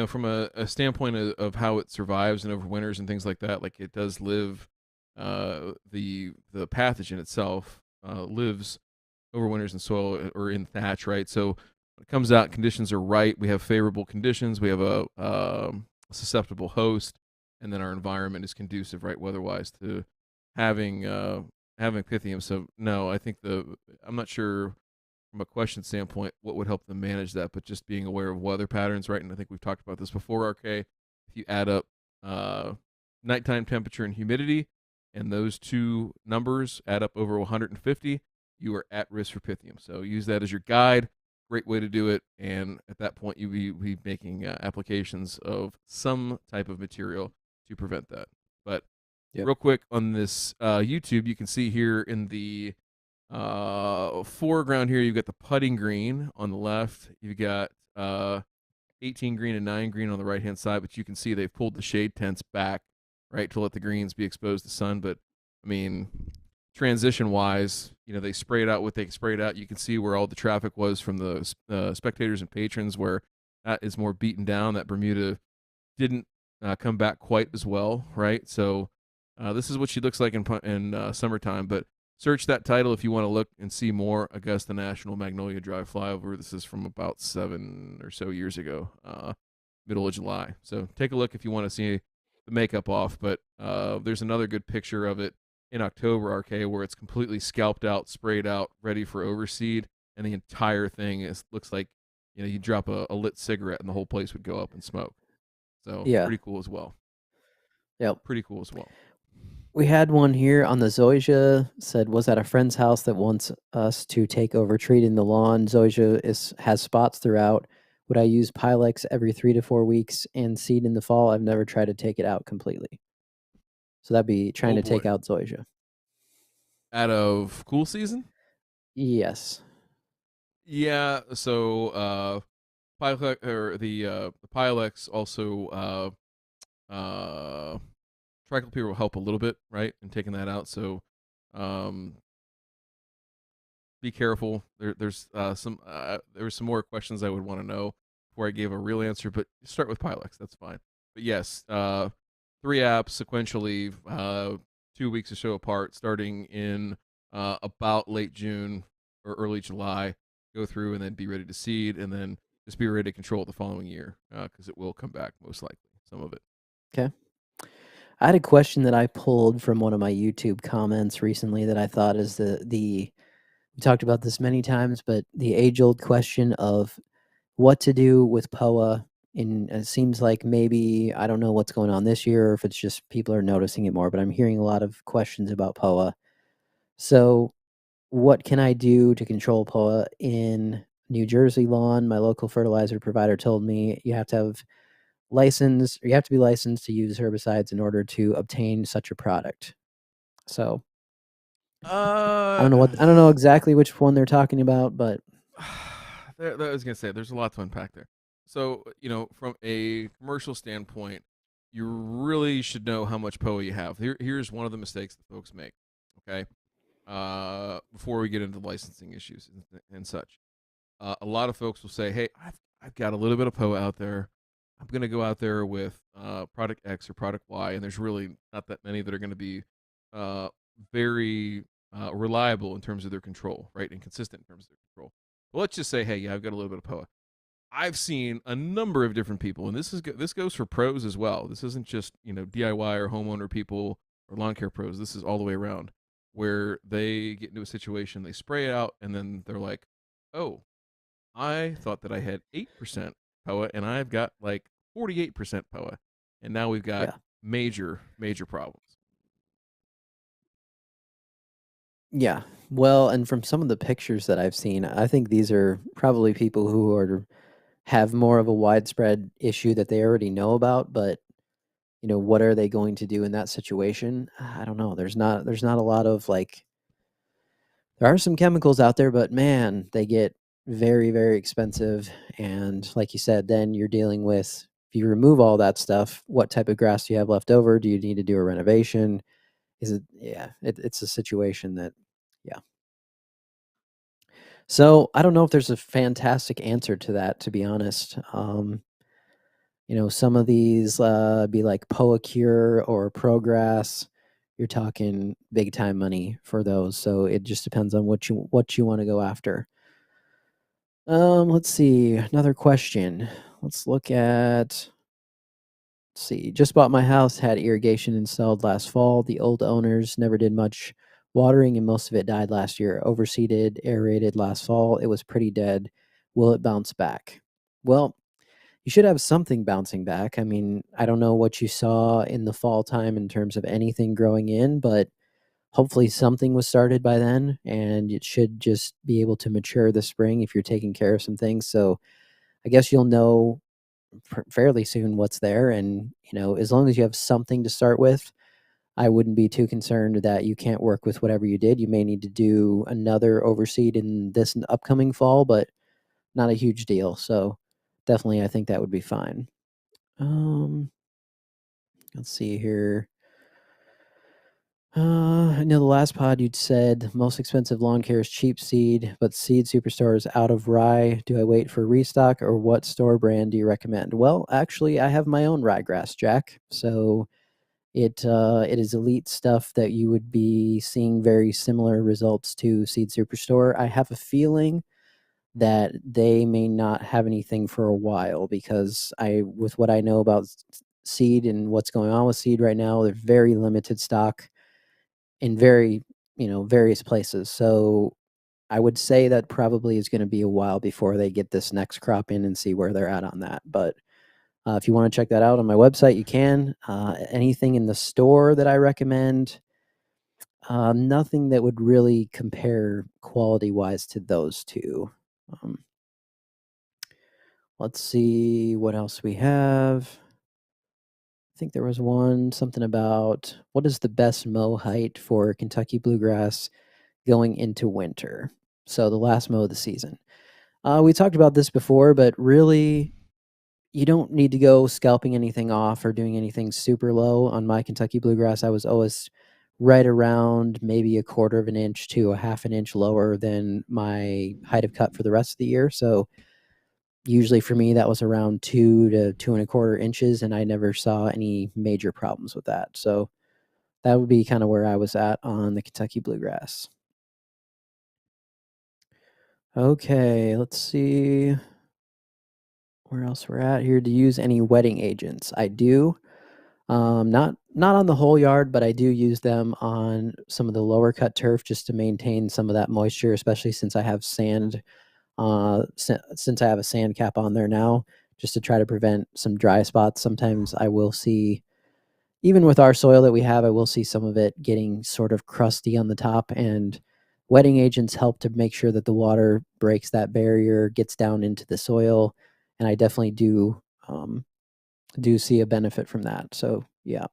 from a standpoint of how it survives and overwinters and things like that, like it does live. The pathogen itself lives overwinters in soil or in thatch, right? So when it comes out, conditions are right. We have favorable conditions. We have a susceptible host, and then our environment is conducive, right, weather-wise, to having having Pythium. So no, I think I'm not sure from a question standpoint what would help them manage that, but just being aware of weather patterns, right? And I think we've talked about this before, RK. If you add up nighttime temperature and humidity, and those two numbers add up over 150, you are at risk for Pythium. So use that as your guide. Great way to do it. And at that point, you'll be making applications of some type of material to prevent that. But Yep. real quick on this YouTube, you can see here in the foreground here, you've got the putting green on the left. You've got 18 green and 9 green on the right hand side, but you can see they've pulled the shade tents back, right, to let the greens be exposed to sun. But I mean, transition wise, they sprayed out what they sprayed out. You can see where all the traffic was from the spectators and patrons, where that is more beaten down. That Bermuda didn't come back quite as well, right? So this is what she looks like in summertime. But search that title if you want to look and see more Augusta National Magnolia Drive flyover. This is from about 7 or so years ago, middle of July. So take a look if you want to see the makeup off. But there's another good picture of it in October, RK, where it's completely scalped out, sprayed out, ready for overseed, and the entire thing looks like you drop a lit cigarette and the whole place would go up in smoke. So Yeah. pretty cool as well. Yep. Pretty cool as well. We had one here on the Zoysia, said was at a friend's house that wants us to take over treating the lawn. Zoysia has spots throughout. Would I use Pylex every 3 to 4 weeks and seed in the fall? I've never tried to take it out completely. So that'd be trying Oh to take boy. out Zoysia. Out of cool season? Yes. Yeah. So Pylex or the Pylex also triclopyr will help a little bit, right, in taking that out. So um be careful. There's some more questions I would want to know before I gave a real answer, but start with Pylex. That's fine. But yes, 3 apps sequentially, 2 weeks or so apart, starting in about late June or early July. Go through and then be ready to seed, and then just be ready to control it the following year because it will come back most likely. Some of it. Okay. I had a question that I pulled from one of my YouTube comments recently that I thought is we talked about this many times, but the age old question of what to do with POA. And it seems like maybe, I don't know what's going on this year, or if it's just people are noticing it more, but I'm hearing a lot of questions about POA. So, what can I do to control POA in New Jersey lawn? My local fertilizer provider told me you have to have license, or you have to be licensed to use herbicides in order to obtain such a product. So, Uh, I don't know exactly which one they're talking about, but I was gonna say there's a lot to unpack there. So from a commercial standpoint, you really should know how much POA you have. Here's one of the mistakes that folks make. Okay, before we get into licensing issues and such, a lot of folks will say, "Hey, I've got a little bit of POA out there. I'm gonna go out there with product X or product Y," and there's really not that many that are going to be uh, very reliable in terms of their control, right, and consistent in terms of their control. Well, let's just say, hey, yeah, I've got a little bit of POA. I've seen a number of different people, and this goes for pros as well. This isn't just DIY or homeowner people or lawn care pros. This is all the way around, where they get into a situation, they spray it out, and then they're like, "Oh, I thought that I had 8% POA, and I've got like 48% POA, and now we've got yeah. major problems." Yeah. Well, and from some of the pictures that I've seen, I think these are probably people who are have more of a widespread issue that they already know about, but what are they going to do in that situation? I don't know. There's not a lot of like there are some chemicals out there, but man, they get very, very expensive. And like you said, then you're dealing with if you remove all that stuff, what type of grass do you have left over? Do you need to do a renovation? Is it yeah, it's a situation that yeah. So I don't know if there's a fantastic answer to that, to be honest. Some of these be like Poa Cure or Progress. You're talking big time money for those. So it just depends on what you want to go after. Let's see. Another question. Let's look at let's see. Just bought my house, had irrigation installed last fall. The old owners never did much watering and most of it died last year. Overseeded, aerated last fall. It was pretty dead. Will it bounce back? Well, you should have something bouncing back. I mean, I don't know what you saw in the fall time in terms of anything growing in, but hopefully something was started by then and it should just be able to mature this spring if you're taking care of some things. So I guess you'll know fairly soon what's there. And, as long as you have something to start with, I wouldn't be too concerned that you can't work with whatever you did. You may need to do another overseed in this upcoming fall, but not a huge deal. So definitely, I think that would be fine. Um, let's see here. I know the last pod you'd said most expensive lawn care is cheap seed, but Seed Superstore is out of rye. Do I wait for restock or what store brand do you recommend? Well, actually, I have my own ryegrass, Jack. So it is elite stuff that you would be seeing very similar results to Seed Superstore. I have a feeling that they may not have anything for a while because with what I know about seed and what's going on with seed right now, they're very limited stock in various places. So I would say that probably is going to be a while before they get this next crop in and see where they're at on that. But if you want to check that out on my website, you can. Anything in the store that I recommend, nothing that would really compare quality wise to those two. Um, let's see what else we have. I think there was something about what is the best mow height for Kentucky bluegrass going into winter. So the last mow of the season. We talked about this before, but really, you don't need to go scalping anything off or doing anything super low. On my Kentucky bluegrass, I was always right around maybe a quarter of an inch to a half an inch lower than my height of cut for the rest of the year. So usually for me, that was around 2 to 2.25 inches, and I never saw any major problems with that. So that would be kind of where I was at on the Kentucky bluegrass. Okay, let's see where else we're at here. To use any wetting agents, I do. Not on the whole yard, but I do use them on some of the lower cut turf just to maintain some of that moisture, especially since I have sand since I have a sand cap on there now, just to try to prevent some dry spots. Sometimes I will see, even with our soil that we have, I will see some of it getting sort of crusty on the top, and wetting agents help to make sure that the water breaks that barrier, gets down into the soil, and I definitely do see a benefit from that. So yeah.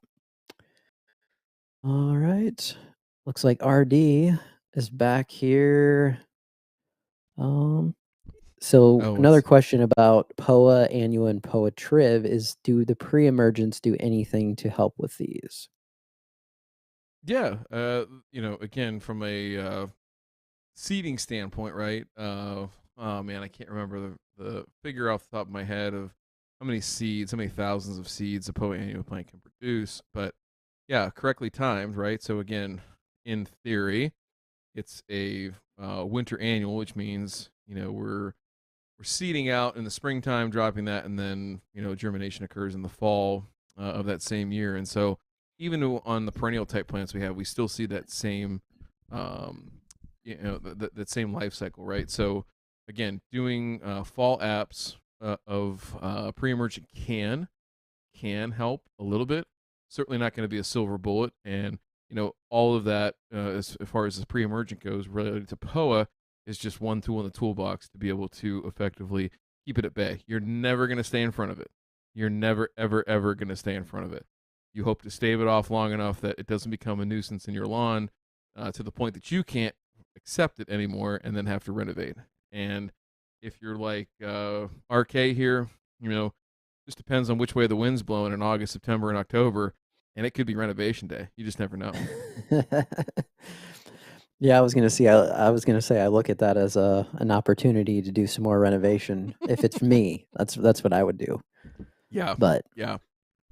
All right. Looks like RD is back here. Um, so Oh, another it's question about POA Annua and POA Triv is, do the pre-emergents do anything to help with these? yeah. Again, from a seeding standpoint, right? Oh man, I can't remember the figure off the top of my head of how many seeds, how many thousands of seeds a Poa annua plant can produce. But yeah, correctly timed, right? So again, in theory, it's a winter annual, which means we're seeding out in the springtime, dropping that, and then germination occurs in the fall of that same year. And so even on the perennial type plants we have, we still see that same um, that same life cycle, right? So again, doing fall apps of pre-emergent can help a little bit. Certainly not going to be a silver bullet, and all of that as far as the pre-emergent goes related to POA is just one tool in the toolbox to be able to effectively keep it at bay. You're never going to stay in front of it. You're never ever ever going to stay in front of it. You hope to stave it off long enough that it doesn't become a nuisance in your lawn to the point that you can't accept it anymore and then have to renovate. And if you're like RK here, just depends on which way the wind's blowing in August, September, and October, and it could be renovation day. You just never know. Yeah, I was gonna say I look at that as an opportunity to do some more renovation. If it's me, that's what I would do. Yeah, But yeah.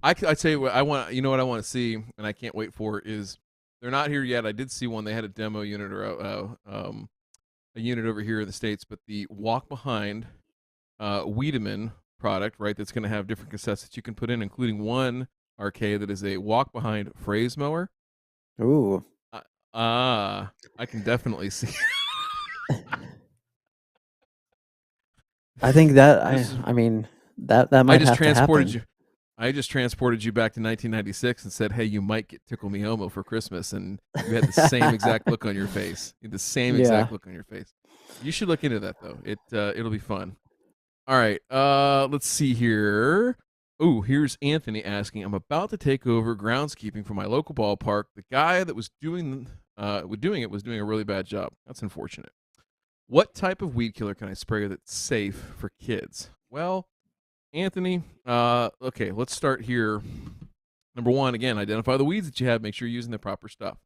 I'd say what I want. You know what I want to see, and I can't wait for is they're not here yet. I did see one. They had a demo unit or a unit over here in the States, but the walk behind Wiedemann product, right? That's going to have different cassettes that you can put in, including one RK that is a walk behind phrase mower. ooh, I can definitely see. I think that This is I mean that I might just have to transported happen. you. I just transported you back to 1996 and said, "Hey, you might get Tickle Me Elmo for Christmas," and you had the same exact look on your face. You had the same Yeah. exact look on your face. You should look into that though. It'll be fun. All right. Let's see here. Oh, here's Anthony asking. I'm about to take over groundskeeping for my local ballpark. The guy that was doing it was doing a really bad job. That's unfortunate. What type of weed killer can I spray that's safe for kids? Well, Anthony, okay, let's start here. Number one, again, identify the weeds that you have. Make sure you're using the proper stuff.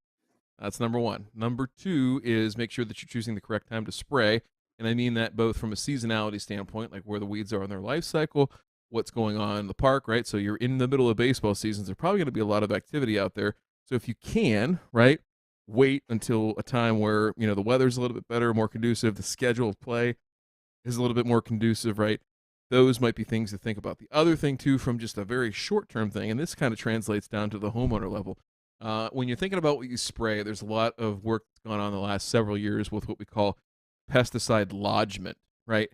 That's number one. Number two is make sure that you're choosing the correct time to spray. And I mean that both from a seasonality standpoint, like where the weeds are in their life cycle, what's going on in the park, right? So you're in the middle of baseball seasons. There's probably going to be a lot of activity out there. So if you can, right, wait until a time where, the weather's a little bit better, more conducive, the schedule of play is a little bit more conducive, right? Those might be things to think about. The other thing, too, from just a very short term thing, and this kind of translates down to the homeowner level. When you're thinking about what you spray, there's a lot of work that's gone on in the last several years with what we call pesticide lodgement, right?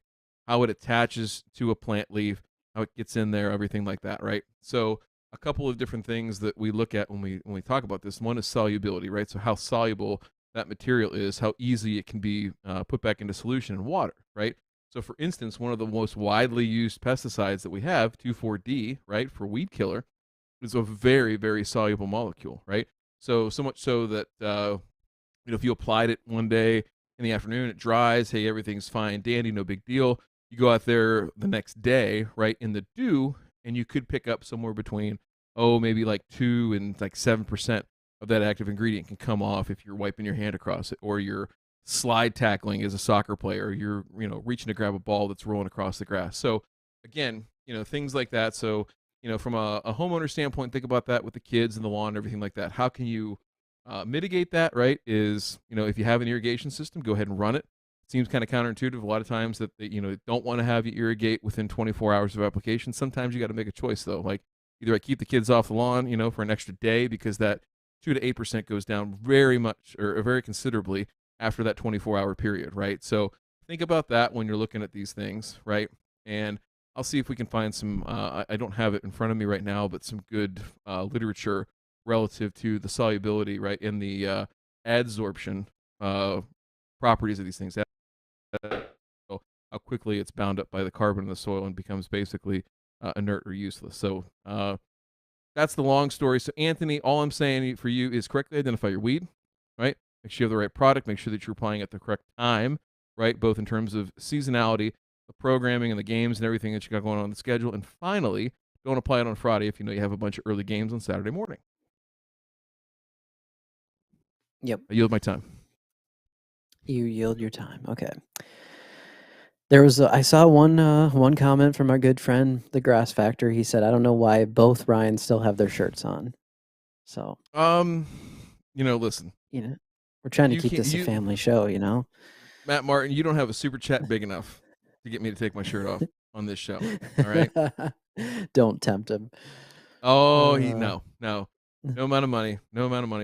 How it attaches to a plant leaf, how it gets in there, everything like that, right? So a couple of different things that we look at when we talk about this. One is solubility, right? So how soluble that material is, how easy it can be put back into solution in water, right? So, for instance, one of the most widely used pesticides that we have, 2,4-D, right, for weed killer, is a very, very soluble molecule, right? So much so that if you applied it one day in the afternoon, it dries. Hey, everything's fine, dandy, no big deal. You go out there the next day, right, in the dew, and you could pick up somewhere between maybe like 2 and like 7% of that active ingredient can come off if you're wiping your hand across it, or you're slide tackling as a soccer player, you're reaching to grab a ball that's rolling across the grass. So again, things like that. So from a homeowner standpoint, think about that with the kids and the lawn and everything like that. How can you mitigate that? Right? Is if you have an irrigation system, go ahead and run it. Seems kind of counterintuitive a lot of times that they, don't want to have you irrigate within 24 hours of application. Sometimes you got to make a choice though. Like either I keep the kids off the lawn, for an extra day because that 2 to 8% goes down very much or very considerably after that 24-hour period, right? So think about that when you're looking at these things, right? And I'll see if we can find some. I don't have it in front of me right now, but some good literature relative to the solubility, right, and the adsorption properties of these things. How quickly it's bound up by the carbon in the soil and becomes basically inert or useless. So that's the long story. So Anthony, all I'm saying for you is correctly identify your weed, right? Make sure you have the right product. Make sure that you're applying at the correct time, right? Both in terms of seasonality, the programming, and the games and everything that you got going on the schedule. And finally, don't apply it on Friday if you know you have a bunch of early games on Saturday morning. Yep. I yield my time. You yield your time. Okay. I saw one comment from our good friend, the Grass Factor. He said, "I don't know why both Ryans still have their shirts on." So, Listen, we're trying to you keep can't, this a family show, Matt Martin, you don't have a super chat big enough to get me to take my shirt off on this show. All right. Don't tempt him. Oh, no amount of money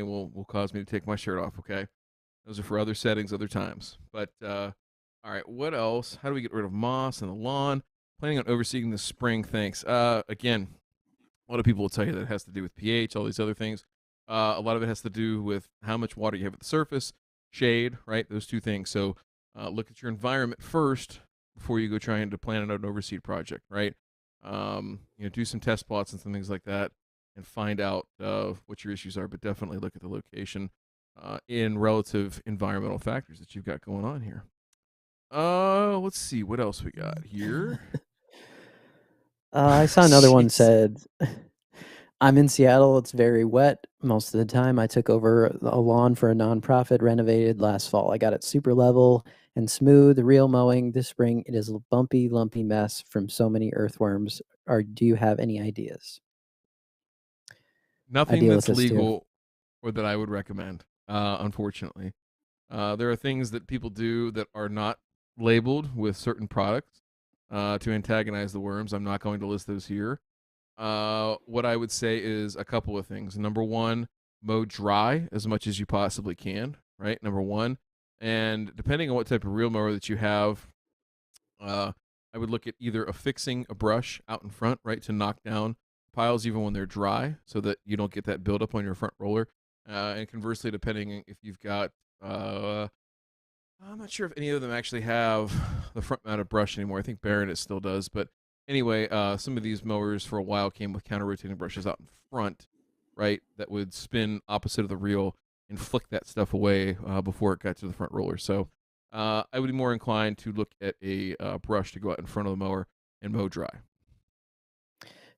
will cause me to take my shirt off. Okay, those are for other settings, other times. But all right, what else? How do we get rid of moss in the lawn? Planning on overseeing this spring. Thanks. Again, a lot of people will tell you that it has to do with pH, all these other things. A lot of it has to do with how much water you have at the surface, shade, right? Those two things. So look at your environment first before you go trying to plan an overseed project, right? Do some test plots and some things like that and find out what your issues are, but definitely look at the location in relative environmental factors that you've got going on here. Let's see what else we got here. I saw another one said, "I'm in Seattle. It's very wet most of the time. I took over a lawn for a nonprofit, renovated last fall. I got it super level and smooth. Real mowing this spring. It is a bumpy, lumpy mess from so many earthworms. Do you have any ideas?" I Nothing deal with that's this too. legal or that I would recommend, unfortunately. There are things that people do that are not labeled with certain products to antagonize the worms. I'm not going to list those here. What I would say is a couple of things. Number one, mow dry as much as you possibly can, right? Number one. And depending on what type of reel mower that you have, I would look at either affixing a brush out in front, right, to knock down piles even when they're dry so that you don't get that buildup on your front roller. And conversely, depending if you've got, I'm not sure if any of them actually have the front mounted brush anymore. I think Baronet still does. But anyway, some of these mowers for a while came with counter rotating brushes out in front, right, that would spin opposite of the reel and flick that stuff away before it got to the front roller. So I would be more inclined to look at a brush to go out in front of the mower and mow dry.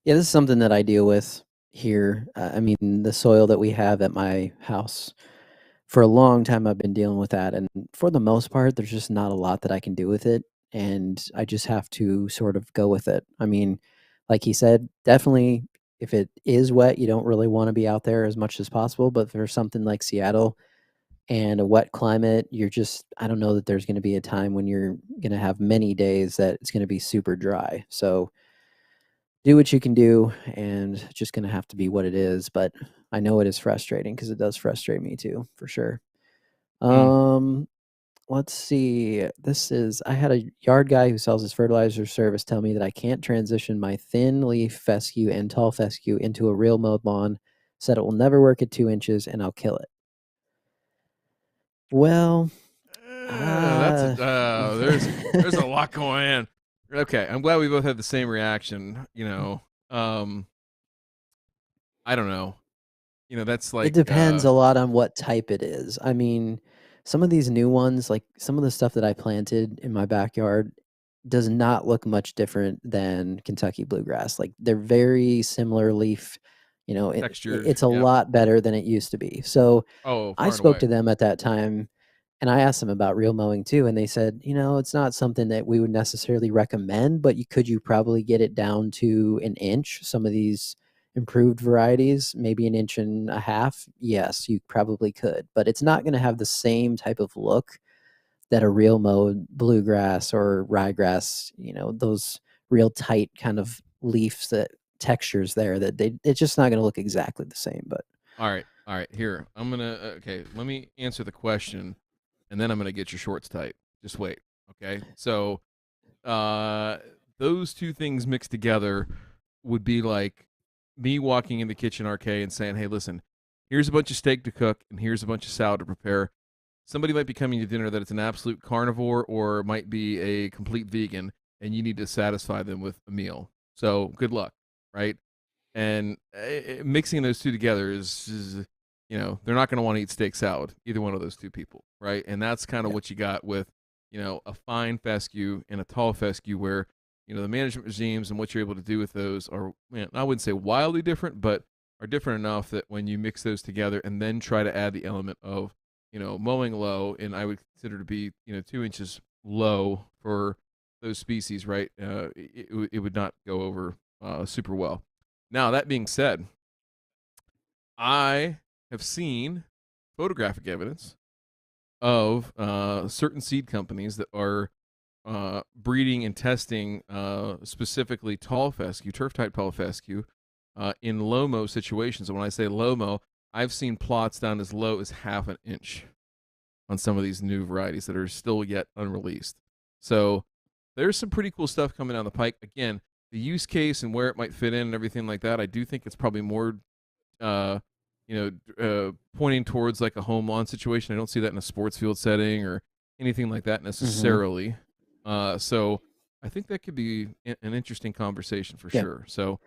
Yeah, this is something that I deal with here. I mean, the soil that we have at my house, for a long time, I've been dealing with that. And for the most part, there's just not a lot that I can do with it. And I just have to sort of go with it. I mean, like he said, definitely if it is wet, you don't really want to be out there as much as possible. But for something like Seattle and a wet climate, I don't know that there's going to be a time when you're going to have many days that it's going to be super dry. So do what you can do, and it's just going to have to be what it is. But I know it is frustrating because it does frustrate me too, for sure. Let's see. I had a yard guy who sells his fertilizer service tell me that I can't transition my thin leaf fescue and tall fescue into a real mowed lawn. Said it will never work at 2 inches and I'll kill it. Well, There's a lot going on. Okay, I'm glad we both had the same reaction. I don't know. That's like it depends a lot on what type it is. I mean, some of these new ones, like some of the stuff that I planted in my backyard, does not look much different than Kentucky bluegrass. Like they're very similar leaf. textured. It's a Yep. lot better than it used to be. So Oh, I far and spoke away. to them at that time and I asked them about real mowing too. And they said, it's not something that we would necessarily recommend, but could you probably get it down to an inch? Some of these improved varieties, maybe an inch and a half. Yes, you probably could, but it's not going to have the same type of look that a real mowed bluegrass or ryegrass, those real tight kind of leaves, that textures there, it's just not going to look exactly the same. But All right. Here, I'm gonna. Okay, let me answer the question, and then I'm gonna get your shorts tight. Just wait. Okay, so uh, those two things mixed together would be like me walking in the kitchen arcade and saying, "Hey, listen, here's a bunch of steak to cook, and here's a bunch of salad to prepare. Somebody might be coming to dinner that it's an absolute carnivore or might be a complete vegan, and you need to satisfy them with a meal. So good luck, right?" And mixing those two together is they're not going to want to eat steak salad, either one of those two people, right? And that's kind of Yeah. what you got with a fine fescue and a tall fescue, where the management regimes and what you're able to do with those are, I wouldn't say wildly different, but are different enough that when you mix those together and then try to add the element of mowing low, and I would consider to be 2 inches low for those species, right? It would not go over super well. Now, that being said, I have seen photographic evidence of certain seed companies that are breeding and testing specifically tall fescue, turf type tall fescue, in low mow situations. And when I say low mow, I've seen plots down as low as half an inch on some of these new varieties that are still yet unreleased. So there's some pretty cool stuff coming down the pike. Again, the use case and where it might fit in and everything like that, I do think it's probably more uh, pointing towards like a home lawn situation. I don't see that in a sports field setting or anything like that Hmm. necessarily. So I think that could be an interesting conversation for Yeah. sure. So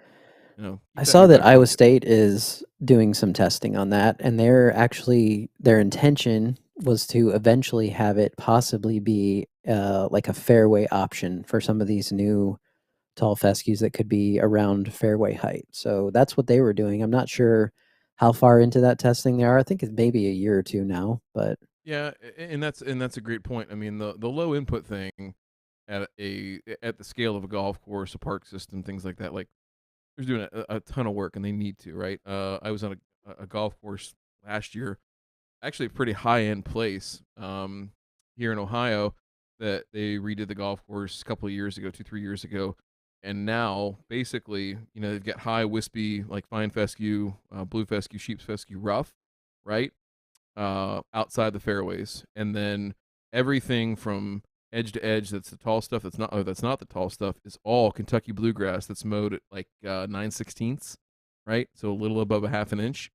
I keep that in saw your that back Iowa pocket. State is doing some testing on that, and their intention was to eventually have it possibly be like a fairway option for some of these new tall fescues that could be around fairway height. So that's what they were doing. I'm not sure how far into that testing they are. I think it's maybe a year or two now, but Yeah, and that's a great point. I mean, the low input thing at the scale of a golf course, a park system, things like that. Like, they're doing a ton of work, and they need to, right? I was on a golf course last year, actually a pretty high end place, here in Ohio, that they redid the golf course a couple of years ago, 2 3 years ago, and now basically they've got high wispy like fine fescue, blue fescue, sheep's fescue, rough, right? Outside the fairways, and then everything from edge to edge that's the tall stuff that's not the tall stuff is all Kentucky bluegrass that's mowed at like 9/16, right? So a little above a half an inch,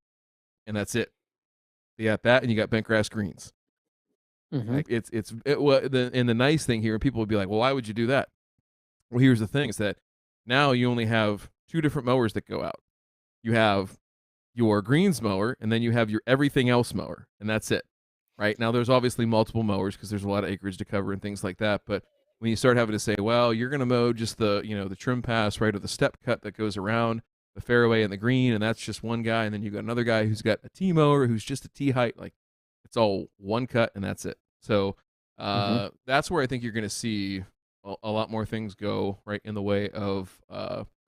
and that's it. You got that, and you got bent grass greens. hmm. Like and the nice thing here, people would be like, well, why would you do that? Well, here's the thing: is that now you only have two different mowers that go out. You have your greens mower, and then you have your everything else mower, and that's it. Right now, there's obviously multiple mowers because there's a lot of acreage to cover and things like that. But when you start having to say, well, you're going to mow just the trim pass, right, or the step cut that goes around the fairway and the green, and that's just one guy, and then you got another guy who's got a T mower who's just a T height, like it's all one cut and that's it. So Hmm. that's where I think you're going to see a lot more things go right in the way of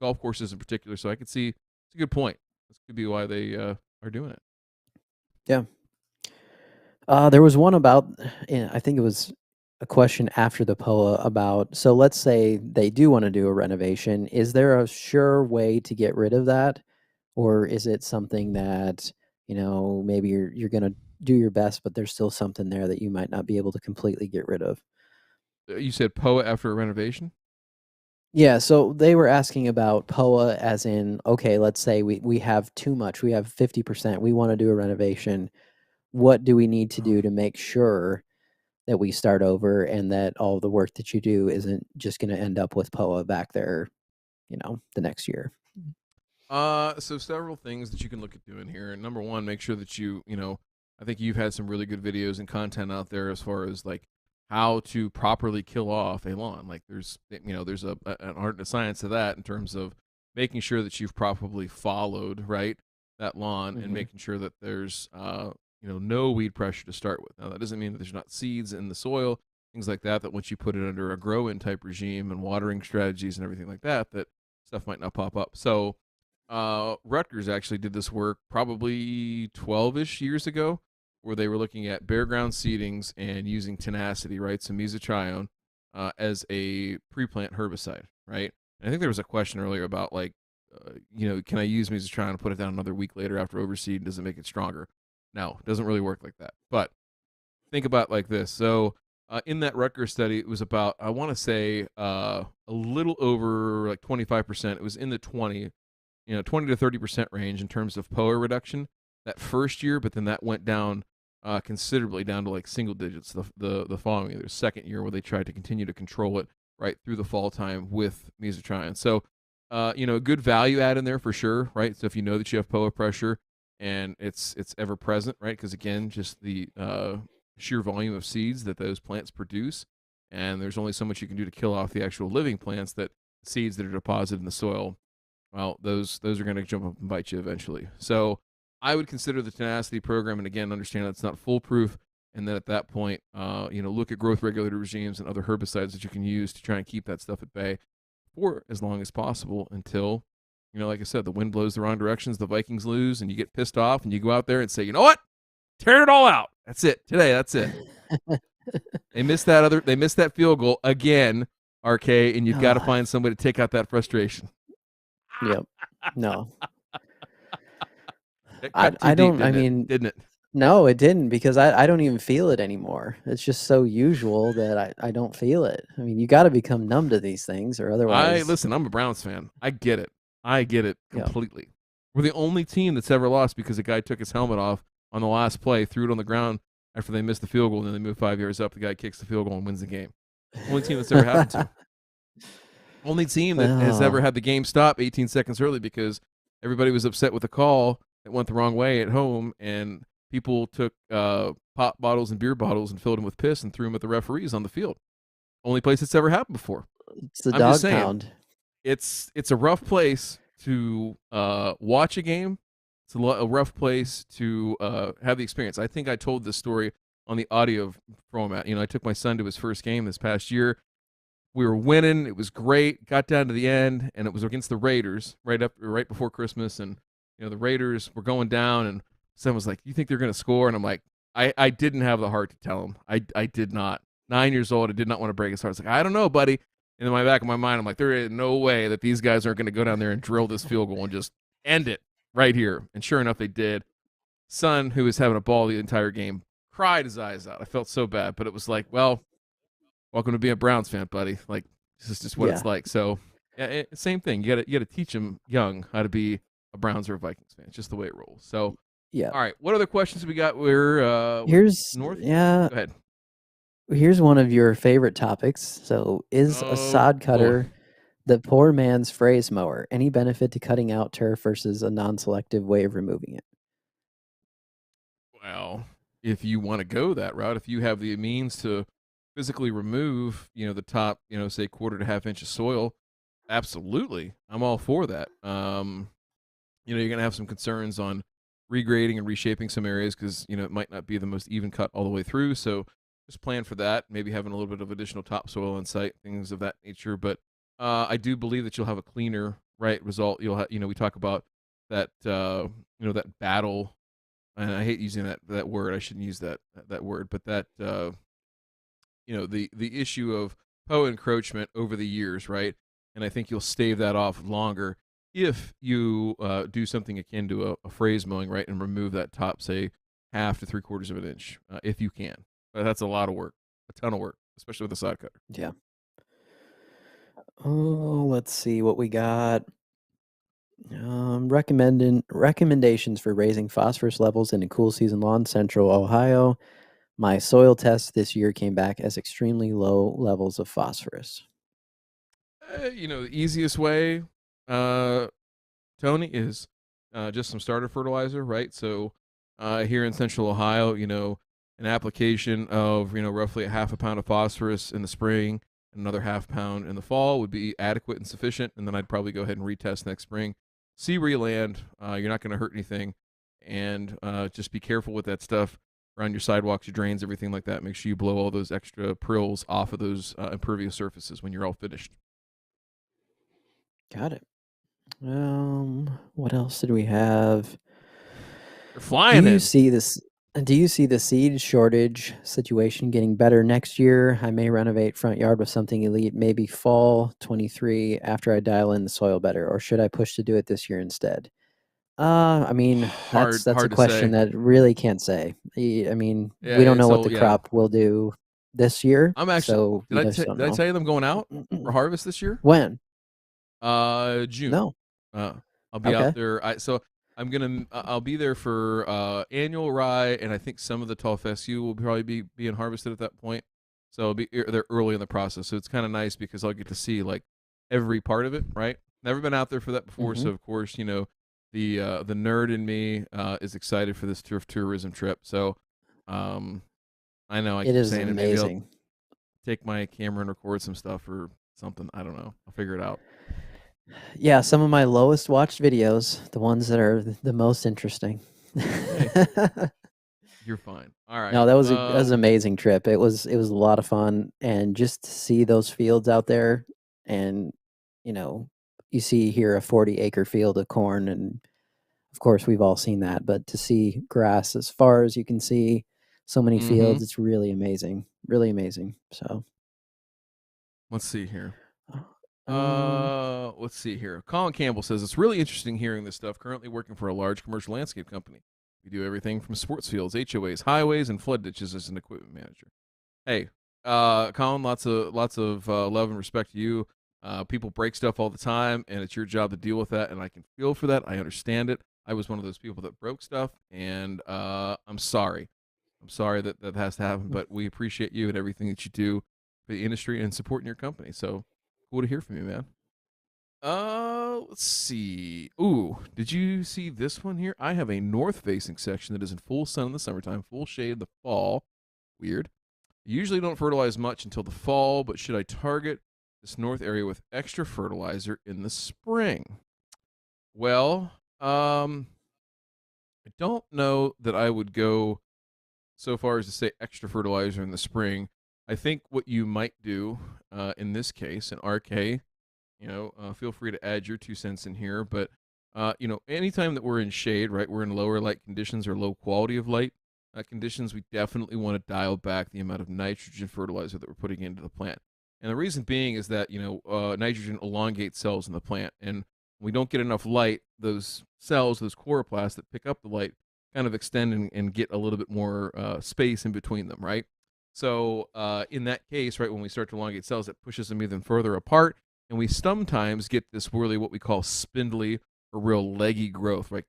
golf courses in particular. So I could see it's a good point. This could be why they are doing it. Yeah. There was one about, I think it was a question after the POA about, so let's say they do want to do a renovation. Is there a sure way to get rid of that? Or is it something that, maybe you're going to do your best, but there's still something there that you might not be able to completely get rid of? You said POA after a renovation? Yeah, so they were asking about POA as in, okay, let's say we have too much, we have 50%, we want to do a renovation. What do we need to do to make sure that we start over and that all the work that you do isn't just going to end up with POA back there, the next year? So several things that you can look at doing here. Number one, make sure that I think you've had some really good videos and content out there as far as like how to properly kill off a lawn. Like there's an art and a science to that in terms of making sure that you've properly followed right that lawn and Mhm. making sure that there's no weed pressure to start with. Now that doesn't mean that there's not seeds in the soil, things like that. That once you put it under a grow-in type regime and watering strategies and everything like that, that stuff might not pop up. So Rutgers actually did this work probably 12-ish years ago, where they were looking at bare ground seedings and using tenacity, right? So mesotrione as a pre-plant herbicide, right? And I think there was a question earlier about like, can I use mesotrione and put it down another week later after overseed? Does it make it stronger? No, it doesn't really work like that. But think about it like this. So in that Rutgers study, it was about, I want to say, a little over like 25%. It was in the 20 to 30% range in terms of POA reduction that first year, but then that went down considerably, down to like single digits the following year, the second year, where they tried to continue to control it right through the fall time with mesotrione. So, a good value add in there for sure, right? So if you know that you have POA pressure and it's ever present, right? Because again, just the sheer volume of seeds that those plants produce, and there's only so much you can do to kill off the actual living plants, that seeds that are deposited in the soil, well, those are going to jump up and bite you eventually. So I would consider the tenacity program, and again, understand that it's not foolproof, and then at that point, look at growth regulator regimes and other herbicides that you can use to try and keep that stuff at bay for as long as possible until, like I said, the wind blows the wrong directions, the Vikings lose, and you get pissed off, and you go out there and say, you know what? Tear it all out. That's it. Today, that's it. They missed that field goal again, RK, and you've got to find somebody to take out that frustration. Yep. No. I don't. I mean, didn't it? No, it didn't, because I don't even feel it anymore. It's just so usual that I don't feel it. I mean, you got to become numb to these things, or otherwise. Listen, I'm a Browns fan. I get it completely. Yep. We're the only team that's ever lost because a guy took his helmet off on the last play, threw it on the ground after they missed the field goal, and then they move 5 yards up. The guy kicks the field goal and wins the game. Only team that's ever happened to. Only team that has ever had the game stop 18 seconds early because everybody was upset with the call. It went the wrong way at home, and people took pop bottles and beer bottles and filled them with piss and threw them at the referees on the field. Only place it's ever happened before. It's the dog pound. It's a rough place to watch a game. It's a rough place to have the experience. I think I told this story on the audio format. I took my son to his first game this past year. We were winning. It was great. Got down to the end, and it was against the Raiders right before Christmas. And the Raiders were going down, and someone was like, "You think they're going to score?" And I'm like, I didn't have the heart to tell him. I did not. 9 years old, I did not want to break his heart. I was like, I don't know, buddy. And in my back of my mind, I'm like, there is no way that these guys aren't going to go down there and drill this field goal and just end it right here. And sure enough, they did. Son, who was having a ball the entire game, cried his eyes out. I felt so bad, but it was like, well, welcome to being a Browns fan, buddy. Like, this is just what it's like. So, same thing. You got to teach them young how to be a Browns or a Vikings fan. It's just the way it rolls. So, yeah. All right. What other questions we got? We're here's North. Yeah. Go ahead. Here's one of your favorite topics. So, is a sod cutter the poor man's phrase mower? Any benefit to cutting out turf versus a non-selective way of removing it? Well, if you want to go that route, if you have the means to physically remove, the top, say quarter to half inch of soil, absolutely, I'm all for that. You're gonna have some concerns on regrading and reshaping some areas because it might not be the most even cut all the way through. So just plan for that. Maybe having a little bit of additional topsoil on site, things of that nature. But I do believe that you'll have a cleaner result. You'll have, we talk about that, that battle. And I hate using that word. I shouldn't use that word, but that the issue of POA encroachment over the years, right? And I think you'll stave that off longer if you do something akin to a phrase mowing, right, and remove that top, say, 1/2 to 3/4 of an inch, if you can. But that's a lot of work, a ton of work, especially with a side cutter. Yeah. Oh, let's see what we got. Recommendations for raising phosphorus levels in a cool season lawn, Central Ohio. My soil test this year came back as extremely low levels of phosphorus. The easiest way, Tony, is just some starter fertilizer, right? So here in Central Ohio, an application of, roughly 1/2 pound of phosphorus in the spring, and another 1/2 pound in the fall would be adequate and sufficient. And then I'd probably go ahead and retest next spring. See where you land. You're not going to hurt anything. And just be careful with that stuff around your sidewalks, your drains, everything like that. Make sure you blow all those extra prills off of those impervious surfaces when you're all finished. Got it. What else did we have? They're flying. Do you see the seed shortage situation getting better next year? I may renovate front yard with something elite, maybe fall 23 after I dial in the soil better, or should I push to do it this year instead? I mean, that's a question that really can't say. I mean, we don't know what the crop will do. this year, I'm actually. so you just don't Did I know. tell you I'm going out for harvest this year? When? June. No. Uh, I'll be out Okay. there. I'll be there for annual rye, and I think some of the tall fescue will probably be being harvested at that point. So I'll be they're early in the process. So it's kind of nice because I'll get to see like every part of it. Right. Never been out there for that before, Mm-hmm. so of course the nerd in me is excited for this tourism trip. So um, I know I It keep is saying it. Maybe I'll amazing. take my camera and record some stuff or something. I don't know. I'll figure it out. Yeah, some of my lowest watched videos, the ones that are the most interesting. Hey, you're fine. All right. No, that was an amazing trip. It was a lot of fun, and just to see those fields out there, and you know, you see here a 40-acre field of corn, and of course we've all seen that, but to see grass as far as you can see, so many Mm-hmm. fields, it's really amazing, really amazing. So, Let's see here. um, Let's see here. Colin Campbell says it's really interesting hearing this stuff. Currently working for a large commercial landscape company. We do everything from sports fields, HOAs, highways, and flood ditches as an equipment manager. Hey, Colin, lots of love and respect to you. People break stuff all the time, and it's your job to deal with that. And I can feel for that. I understand it. I was one of those people that broke stuff, and I'm sorry. I'm sorry that that has to happen, but we appreciate you and everything that you do for the industry and supporting your company. So cool to hear from you, man. Let's see. Ooh, did you see this one here? I have a north-facing section that is in full sun in the summertime, full shade in the fall. Weird. Usually don't fertilize much until the fall, but should I target this north area with extra fertilizer in the spring? Well, I don't know that I would go so far as to say extra fertilizer in the spring. I think what you might do in this case, in RK, feel free to add your 2 cents in here. But anytime that we're in shade, right, we're in lower light conditions or low quality of light conditions, we definitely want to dial back the amount of nitrogen fertilizer that we're putting into the plant. And the reason being is that nitrogen elongates cells in the plant, and when we don't get enough light, those cells, those chloroplasts that pick up the light, kind of extend and get a little bit more space in between them, right? So in that case, right, when we start to elongate cells, it pushes them even further apart, and we sometimes get this really what we call spindly or real leggy growth, right?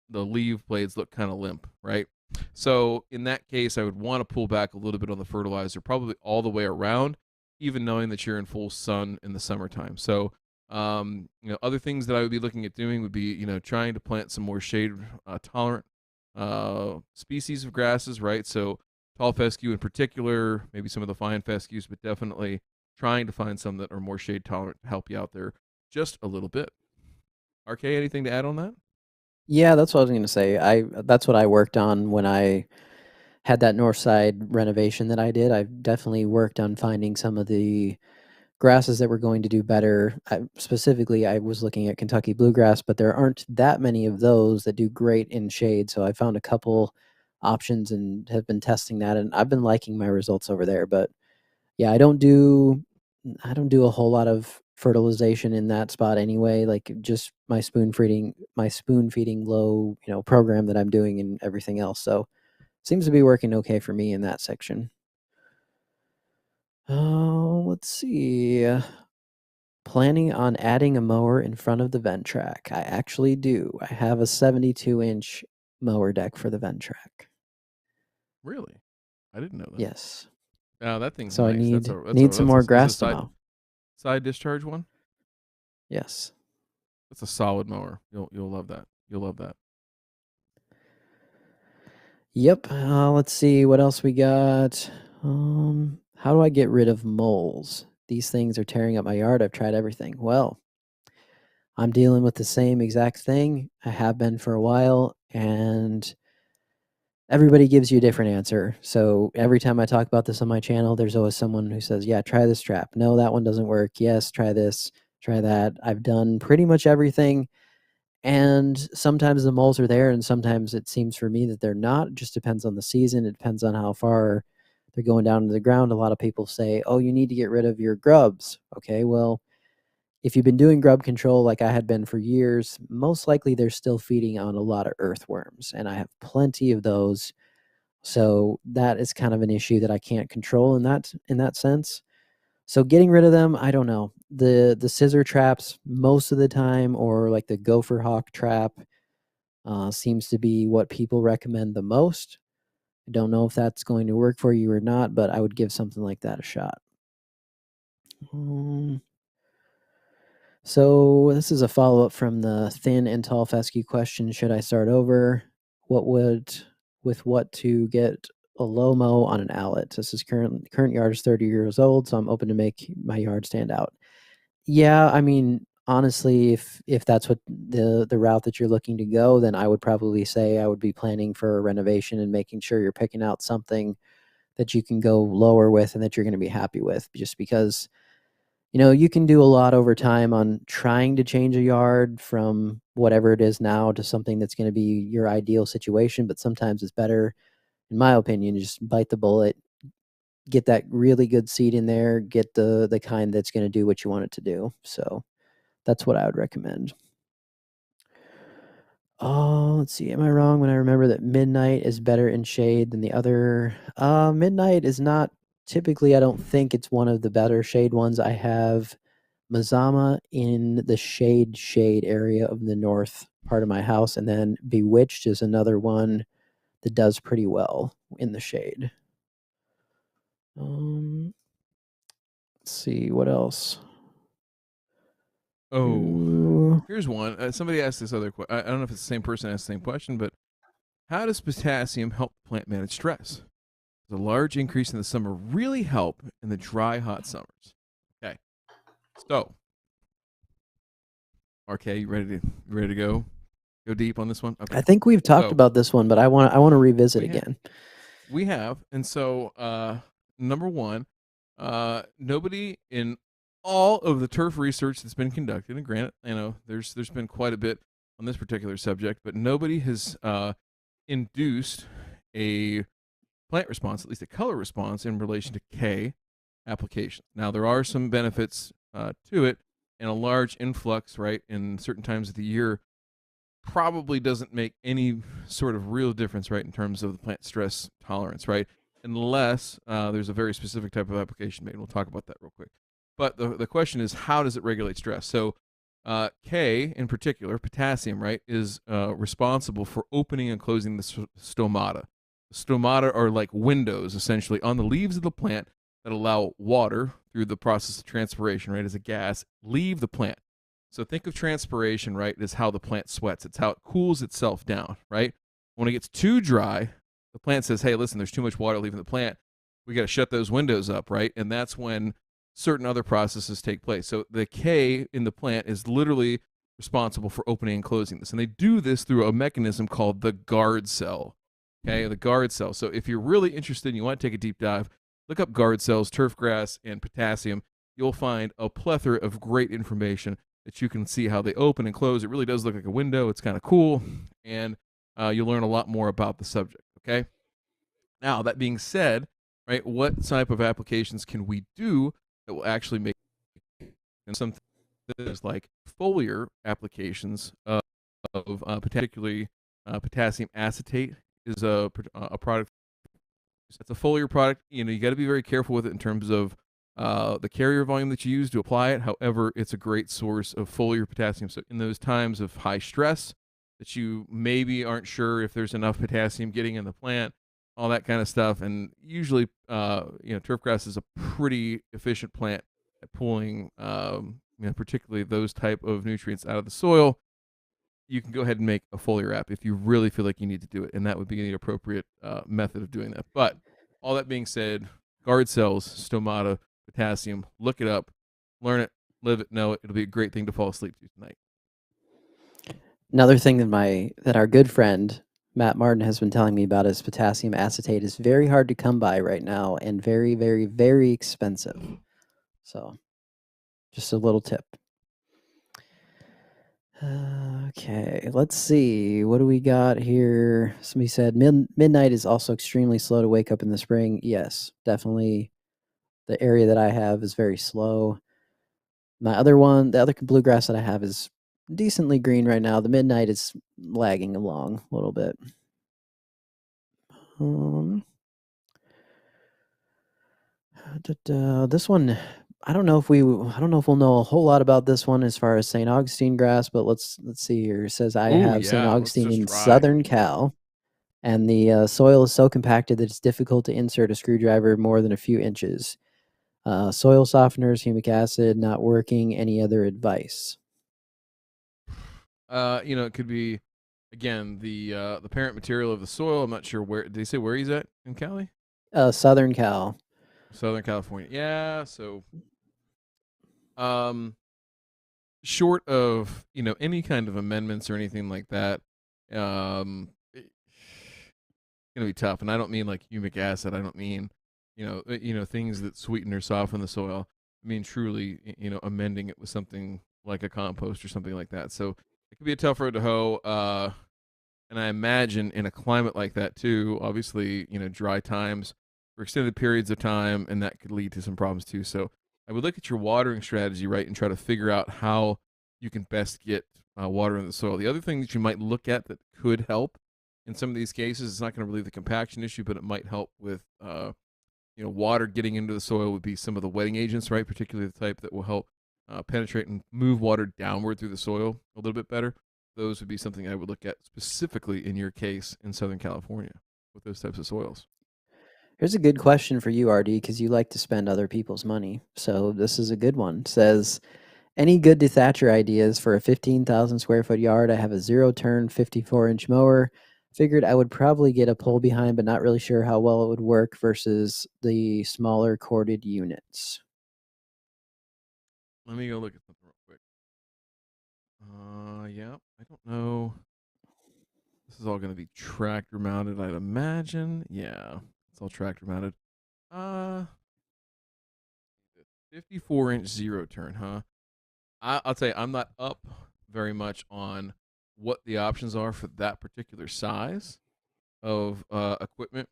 The leaf blades look kind of limp, right? So in that case, I would want to pull back a little bit on the fertilizer, probably all the way around, even knowing that you're in full sun in the summertime. So other things that I would be looking at doing would be, trying to plant some more shade tolerant species of grasses, right? So tall fescue in particular, maybe some of the fine fescues, but definitely trying to find some that are more shade tolerant to help you out there just a little bit. RK, anything to add on that? yeah, that's what I was going to say. I That's what I worked on when I had that north side renovation that I did. I definitely worked on finding some of the grasses that were going to do better. Specifically, I was looking at Kentucky bluegrass, but there aren't that many of those that do great in shade. So I found a couple options and have been testing that, and I've been liking my results over there. But yeah, I don't do a whole lot of fertilization in that spot anyway. Like just my spoon feeding low, program that I'm doing and everything else. So seems to be working okay for me in that section. Oh, let's see. Planning on adding a mower in front of the Ventrac. I actually do. I have a 72-inch mower deck for the Ventrac. Really? I didn't know that. Yes. Oh, that thing's So I nice. need some more Is it a grass to mow. side discharge one? Yes. That's a solid mower. You'll love that. You'll love that. Yep. Let's see what else we got. How do I get rid of moles? These things are tearing up my yard. I've tried everything. Well, I'm dealing with the same exact thing. I have been for a while, and everybody gives you a different answer. So every time I talk about this on my channel, there's always someone who says, "Yeah, try this trap. No, that one doesn't work. Yes, try this, try that." I've done pretty much everything. And sometimes the moles are there, and sometimes it seems for me that they're not. It just depends on the season. It depends on how far they're going down into the ground. A lot of people say, "Oh, you need to get rid of your grubs." Okay, well, if you've been doing grub control like I had been for years, most likely they're still feeding on a lot of earthworms, and I have plenty of those So that is kind of an issue that I can't control in that sense. So getting rid of them, I don't know. The scissor traps most of the time, or like the gopher hawk trap, seems to be what people recommend the most. I don't know if that's going to work for you or not, but I would give something like that a shot. Um, so this is a follow up from the thin and tall fescue question. Should I start over? With what to get a low mow on an outlet? This is current yard is 30 years old, so I'm open to make my yard stand out. Yeah, I mean, honestly, if that's what the route that you're looking to go, then I would probably say I would be planning for a renovation and making sure you're picking out something that you can go lower with and that you're going to be happy with, just because you can do a lot over time on trying to change a yard from whatever it is now to something that's going to be your ideal situation, but sometimes it's better, in my opinion, to just bite the bullet, get that really good seed in there, get the kind that's going to do what you want it to do. So that's what I would recommend. Oh, let's see. Am I wrong when I remember that midnight is better in shade than the other? Midnight is not typically, I don't think it's one of the better shade ones. I have Mazama in the shade area of the north part of my house, and then Bewitched is another one that does pretty well in the shade. Let's see what else. Oh, here's one. Somebody asked this other question. I don't know if it's the same person asked the same question, but how does potassium help the plant manage stress? Does a large increase in the summer really help in the dry, hot summers? Okay, so RK, you ready to go deep on this one? Okay, I think we've talked so about this one, but I want to revisit we have, again. we have, and so number one, nobody in all of the turf research that's been conducted, and granted, there's been quite a bit on this particular subject, but nobody has induced a plant response, at least a color response, in relation to K applications. Now, there are some benefits to it, and a large influx, right, in certain times of the year probably doesn't make any sort of real difference, right, in terms of the plant stress tolerance, right, unless there's a very specific type of application made. We'll talk about that real quick. But the question is, how does it regulate stress? So K, in particular, potassium, right, is responsible for opening and closing the stomata. The stomata are like windows, essentially, on the leaves of the plant that allow water through the process of transpiration, right, as a gas, leave the plant. So think of transpiration, right, as how the plant sweats. It's how it cools itself down, right? When it gets too dry, the plant says, hey, listen, there's too much water leaving the plant. We got to shut those windows up, right? And that's when certain other processes take place. So the K in the plant is literally responsible for opening and closing this. And they do this through a mechanism called the guard cell. Okay, the guard cell. So if you're really interested and you want to take a deep dive, look up guard cells, turf grass, and potassium. You'll find a plethora of great information that you can see how they open and close. It really does look like a window. It's kind of cool, and you'll learn a lot more about the subject. Okay. Now, that being said, right, what type of applications can we do that will actually make some things like foliar applications of particularly potassium acetate is a product. It's a foliar product. You got to be very careful with it in terms of the carrier volume that you use to apply it. However, it's a great source of foliar potassium. So in those times of high stress that you maybe aren't sure if there's enough potassium getting in the plant, all that kind of stuff. And usually, turfgrass is a pretty efficient plant at pulling, particularly those type of nutrients out of the soil. You can go ahead and make a foliar app if you really feel like you need to do it, and that would be the appropriate method of doing that. But all that being said, guard cells, stomata, potassium, look it up, learn it, live it, know it. It'll be a great thing to fall asleep to tonight. Another thing that our good friend Matt Martin has been telling me about is potassium acetate is very hard to come by right now and very, very, very expensive. So, just a little tip. Okay, let's see. What do we got here? Somebody said midnight is also extremely slow to wake up in the spring. Yes, definitely. The area that I have is very slow. The other bluegrass that I have is decently green right now. The midnight is lagging along a little bit. Um, this one, I don't know if we'll know a whole lot about this one as far as St. Augustine grass, but let's see here. It says I Oh have St. yeah, let's Augustine just in try. Southern Cal, and the soil is so compacted that it's difficult to insert a screwdriver more than a few inches. Soil softeners, humic acid, not working. Any other advice? It could be again the parent material of the soil. I'm not sure where. Did they say where he's at in Cali? Southern Cal. Southern California. Yeah. So, um, short of any kind of amendments or anything like that, it's gonna be tough. And I don't mean like humic acid. I don't mean things that sweeten or soften the soil. I mean truly amending it with something like a compost or something like that. So it could be a tough road to hoe. And I imagine in a climate like that too, obviously, dry times for extended periods of time, and that could lead to some problems too. So I would look at your watering strategy, right, and try to figure out how you can best get water in the soil. The other thing that you might look at that could help in some of these cases, it's not going to relieve the compaction issue, but it might help with water getting into the soil would be some of the wetting agents, right, particularly the type that will help penetrate and move water downward through the soil a little bit better. Those would be something I would look at specifically in your case in Southern California with those types of soils. Here's a good question for you, RD, because you like to spend other people's money. So this is a good one. It says, any good dethatcher ideas for a 15,000 square foot yard? I have a zero turn 54-inch mower. Figured I would probably get a pull behind, but not really sure how well it would work versus the smaller corded units. Let me go look at something real quick. Yeah, I don't know. This is all going to be tractor mounted, I'd imagine. Yeah, it's all tractor mounted. Uh, 54-inch zero turn, huh? I'll tell you, I'm not up very much on what the options are for that particular size of equipment.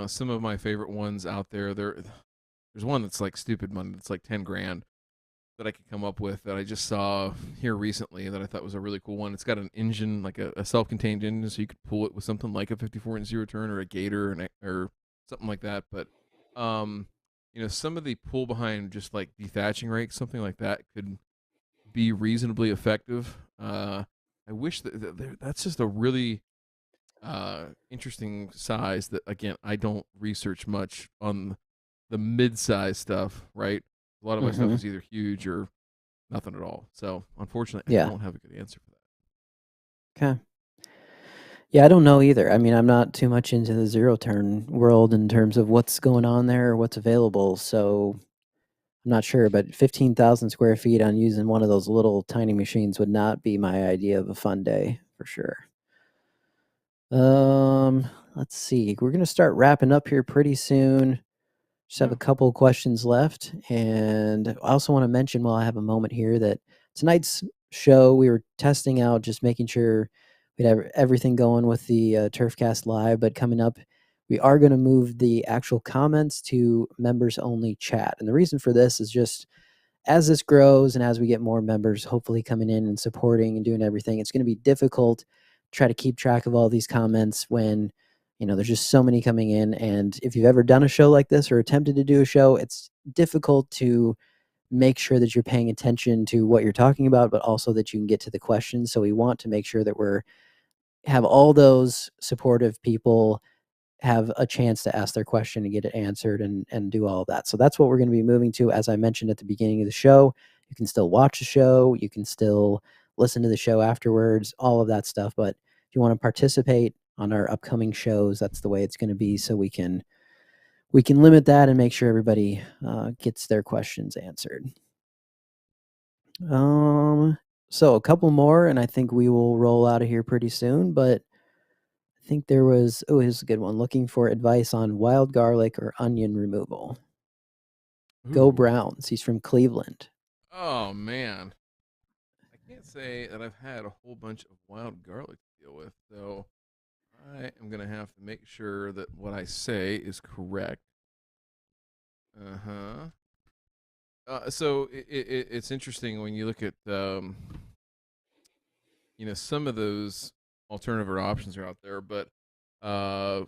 Some of my favorite ones out there's one that's like stupid money. That's like 10 grand that I could come up with that I just saw here recently that I thought was a really cool one. It's got an engine, like a self-contained engine, so you could pull it with something like a 54-inch zero turn or a Gator or something like that. But some of the pull behind just like dethatching rakes, something like that, could be reasonably effective. I wish that's just a really interesting size that again I don't research much on the mid-size stuff. Right, a lot of my stuff Mm-hmm. is either huge or nothing at all. So unfortunately, I Yeah. don't have a good answer for that. Okay. Yeah, I don't know either. I mean, I'm not too much into the zero turn world in terms of what's going on there or what's available. So I'm not sure, but 15,000 square feet on using one of those little tiny machines would not be my idea of a fun day for sure. Let's see. We're gonna start wrapping up here pretty soon. Just have Yeah. a couple of questions left, and I also want to mention while I have a moment here that tonight's show we were testing out, just making sure we'd have everything going with the TurfCast live. But coming up, we are going to move the actual comments to members only chat, and the reason for this is just as this grows and as we get more members hopefully coming in and supporting and doing everything, it's going to be difficult to try to keep track of all these comments when there's just so many coming in. And if you've ever done a show like this or attempted to do a show, it's difficult to make sure that you're paying attention to what you're talking about, but also that you can get to the questions. So we want to make sure that we're have all those supportive people have a chance to ask their question and get it answered and do all of that. So that's what we're going to be moving to. As I mentioned at the beginning of the show, you can still watch the show, you can still listen to the show afterwards, all of that stuff. But if you want to participate on our upcoming shows, that's the way it's going to be. So we can limit that and make sure everybody gets their questions answered. Um, so a couple more, and I think we will roll out of here pretty soon. But I think there was, oh, here's a good one. Looking for advice on wild garlic or onion removal. Go Ooh. Browns. He's from Cleveland. Oh man. I can't say that I've had a whole bunch of wild garlic to deal with, so I am gonna have to make sure that what I say is correct. Uh-huh. So it's interesting when you look at some of those alternative options are out there, but uh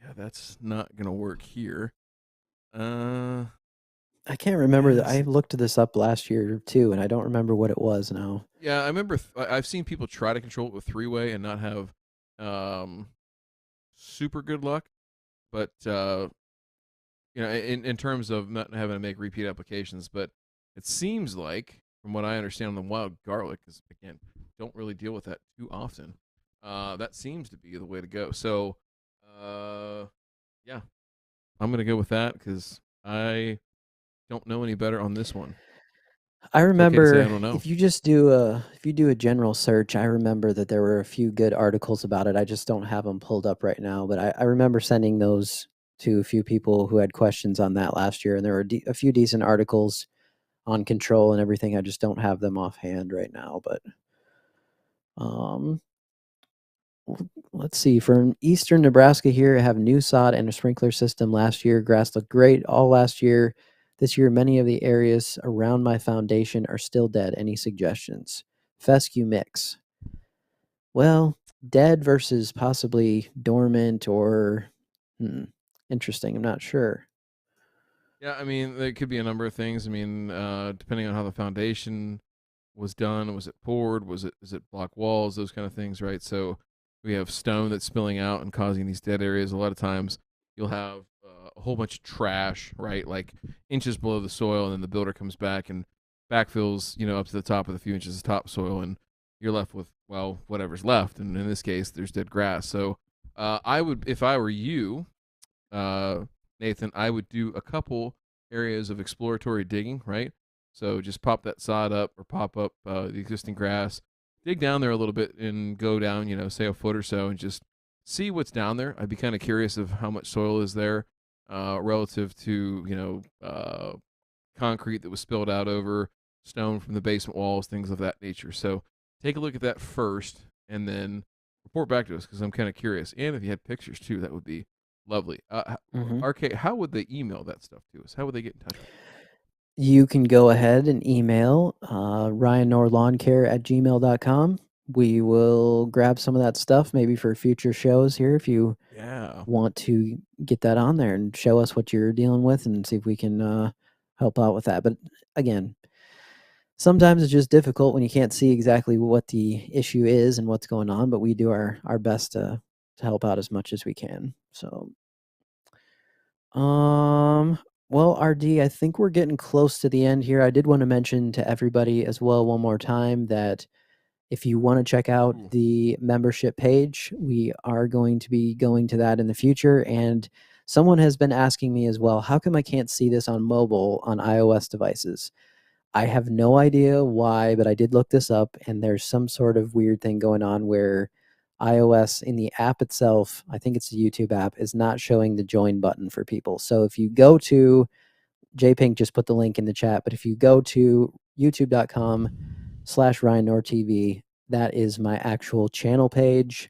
Yeah, that's not gonna work here. Uh, I can't remember that. I yes. looked this up last year too, and I don't remember what it was now. Yeah, I remember. I've seen people try to control it with three-way and not have um, super good luck. But in terms of not having to make repeat applications, but it seems like, from what I understand on the wild garlic, because again, don't really deal with that too often. That seems to be the way to go. So, yeah, I'm gonna go with that because I don't know any better on this one. I It's okay to say I remember don't know. if you do a general search, I remember that there were a few good articles about it. I just don't have them pulled up right now, but I remember sending those to a few people who had questions on that last year, and there were a few decent articles on control and everything. I just don't have them offhand right now, but um, let's see. From eastern Nebraska here, I have new sod and a sprinkler system last year. Grass looked great all last year. This year, many of the areas around my foundation are still dead. Any suggestions? Fescue mix. Well, dead versus possibly dormant or interesting. I'm not sure. Yeah, I mean, there could be a number of things. I mean, depending on how the foundation was done, was it poured? Was it is it block walls? Those kind of things, right? So we have stone that's spilling out and causing these dead areas. A lot of times, you'll have a whole bunch of trash, right, like inches below the soil, and then the builder comes back and backfills, up to the top with a few inches of topsoil, and you're left with whatever's left. And in this case, there's dead grass. So I would, if I were you, uh, Nathan, I would do a couple areas of exploratory digging, right? So just pop that sod up or pop up the existing grass, dig down there a little bit and go down, say a foot or so and just see what's down there. I'd be kind of curious of how much soil is there relative to, concrete that was spilled out over stone from the basement walls, things of that nature. So take a look at that first and then report back to us because I'm kind of curious. And if you had pictures too, that would be lovely. Hmm. RK, how would they email that stuff to us? How would they get in touch with us? You can go ahead and email ryannorlawncare@gmail.com. We will grab some of that stuff maybe for future shows here if you Yeah. want to get that on there and show us what you're dealing with and see if we can help out with that. But again, sometimes it's just difficult when you can't see exactly what the issue is and what's going on, but we do our best to help out as much as we can. So, um, well, RD, I think we're getting close to the end here. I did want to mention to everybody as well one more time that if you want to check out Ooh. the membership page, we are going to be going to that in the future. And someone has been asking me as well, how come I can't see this on mobile on iOS devices? I have no idea why, but I did look this up, and there's some sort of weird thing going on where iOS in the app itself, I think it's the YouTube app, is not showing the join button for people. So if you go to JPink just put the link in the chat, but if you go to youtube.com/RyanNorTV, that is my actual channel page,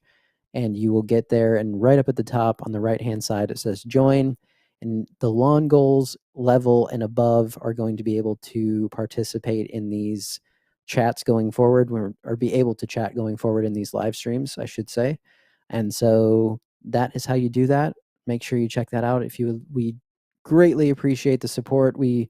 and you will get there. And right up at the top on the right hand side, it says join. And the lawn goals level and above are going to be able to participate in these chats going forward, or be able to chat going forward in these live streams, I should say. And so that is how you do that. Make sure you check that out. If you we greatly appreciate the support. We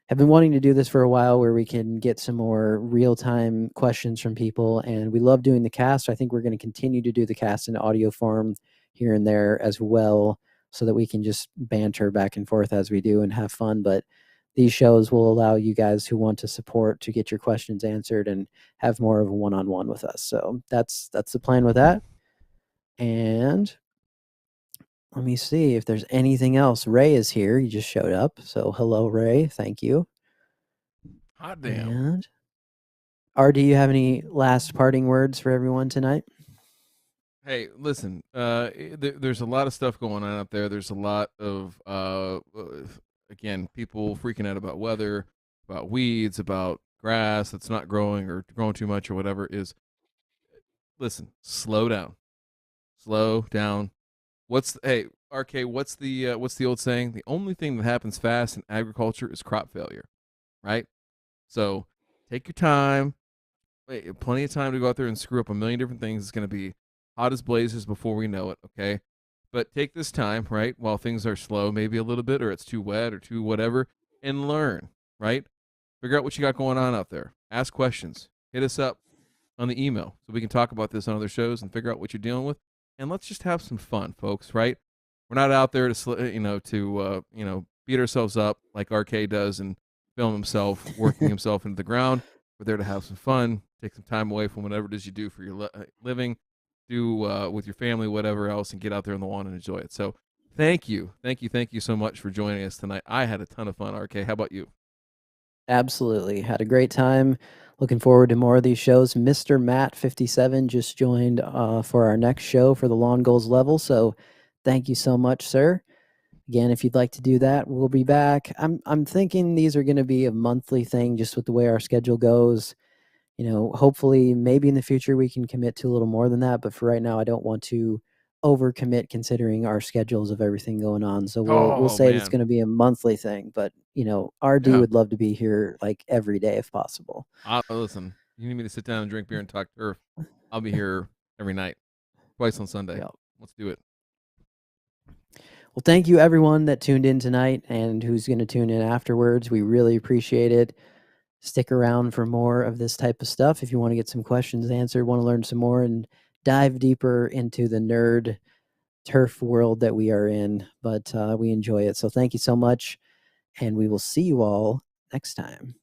have been wanting to do this for a while where we can get some more real-time questions from people, and we love doing the cast. I think we're going to continue to do the cast in audio form here and there as well so that we can just banter back and forth as we do and have fun. But these shows will allow you guys who want to support to get your questions answered and have more of a one-on-one with us. So that's the plan with that. And let me see if there's anything else. Ray is here. He just showed up. So hello, Ray. Thank you. Hot damn. And R, do you have any last parting words for everyone tonight? Hey, listen. There's a lot of stuff going on out there. There's a lot of again, people freaking out about weather, about weeds, about grass that's not growing or growing too much or whatever. Is listen, slow down, slow down. Hey, RK? What's the old saying? The only thing that happens fast in agriculture is crop failure, right? So take your time. Wait, plenty of time to go out there and screw up a million different things. It's going to be hot as blazes before we know it. Okay, But take this time, right, while things are slow, maybe a little bit, or it's too wet or too whatever, and learn, right? Figure out what you got going on out there. Ask questions. Hit us up on the email so we can talk about this on other shows and figure out what you're dealing with. And let's just have some fun, folks, right? We're not out there to beat ourselves up like RK does and film himself working himself into the ground. We're there to have some fun, take some time away from whatever it is you do for your living, do with your family, whatever else, and get out there on the lawn and enjoy it. So thank you so much for joining us tonight. I had a ton of fun. RK, how about you? Absolutely. Had a great time. Looking forward to more of these shows. Mr. Matt 57 just joined for our next show for the Lawn Goals level. So thank you so much, sir. Again, if you'd like to do that, we'll be back. I'm thinking these are going to be a monthly thing just with the way our schedule goes. Hopefully maybe in the future we can commit to a little more than that, but for right now I don't want to overcommit considering our schedules of everything going on. So we'll Oh say it's man, going to be a monthly thing, but RD yeah. would love to be here like every day if possible. Listen, you need me to sit down and drink beer and talk turf. I'll be here every night, twice on Sunday. Yeah. Let's do it. Well, thank you everyone that tuned in tonight and who's going to tune in afterwards. We really appreciate it. Stick around for more of this type of stuff if you want to get some questions answered, want to learn some more and dive deeper into the nerd turf world that we are in, but we enjoy it. So thank you so much, and we will see you all next time.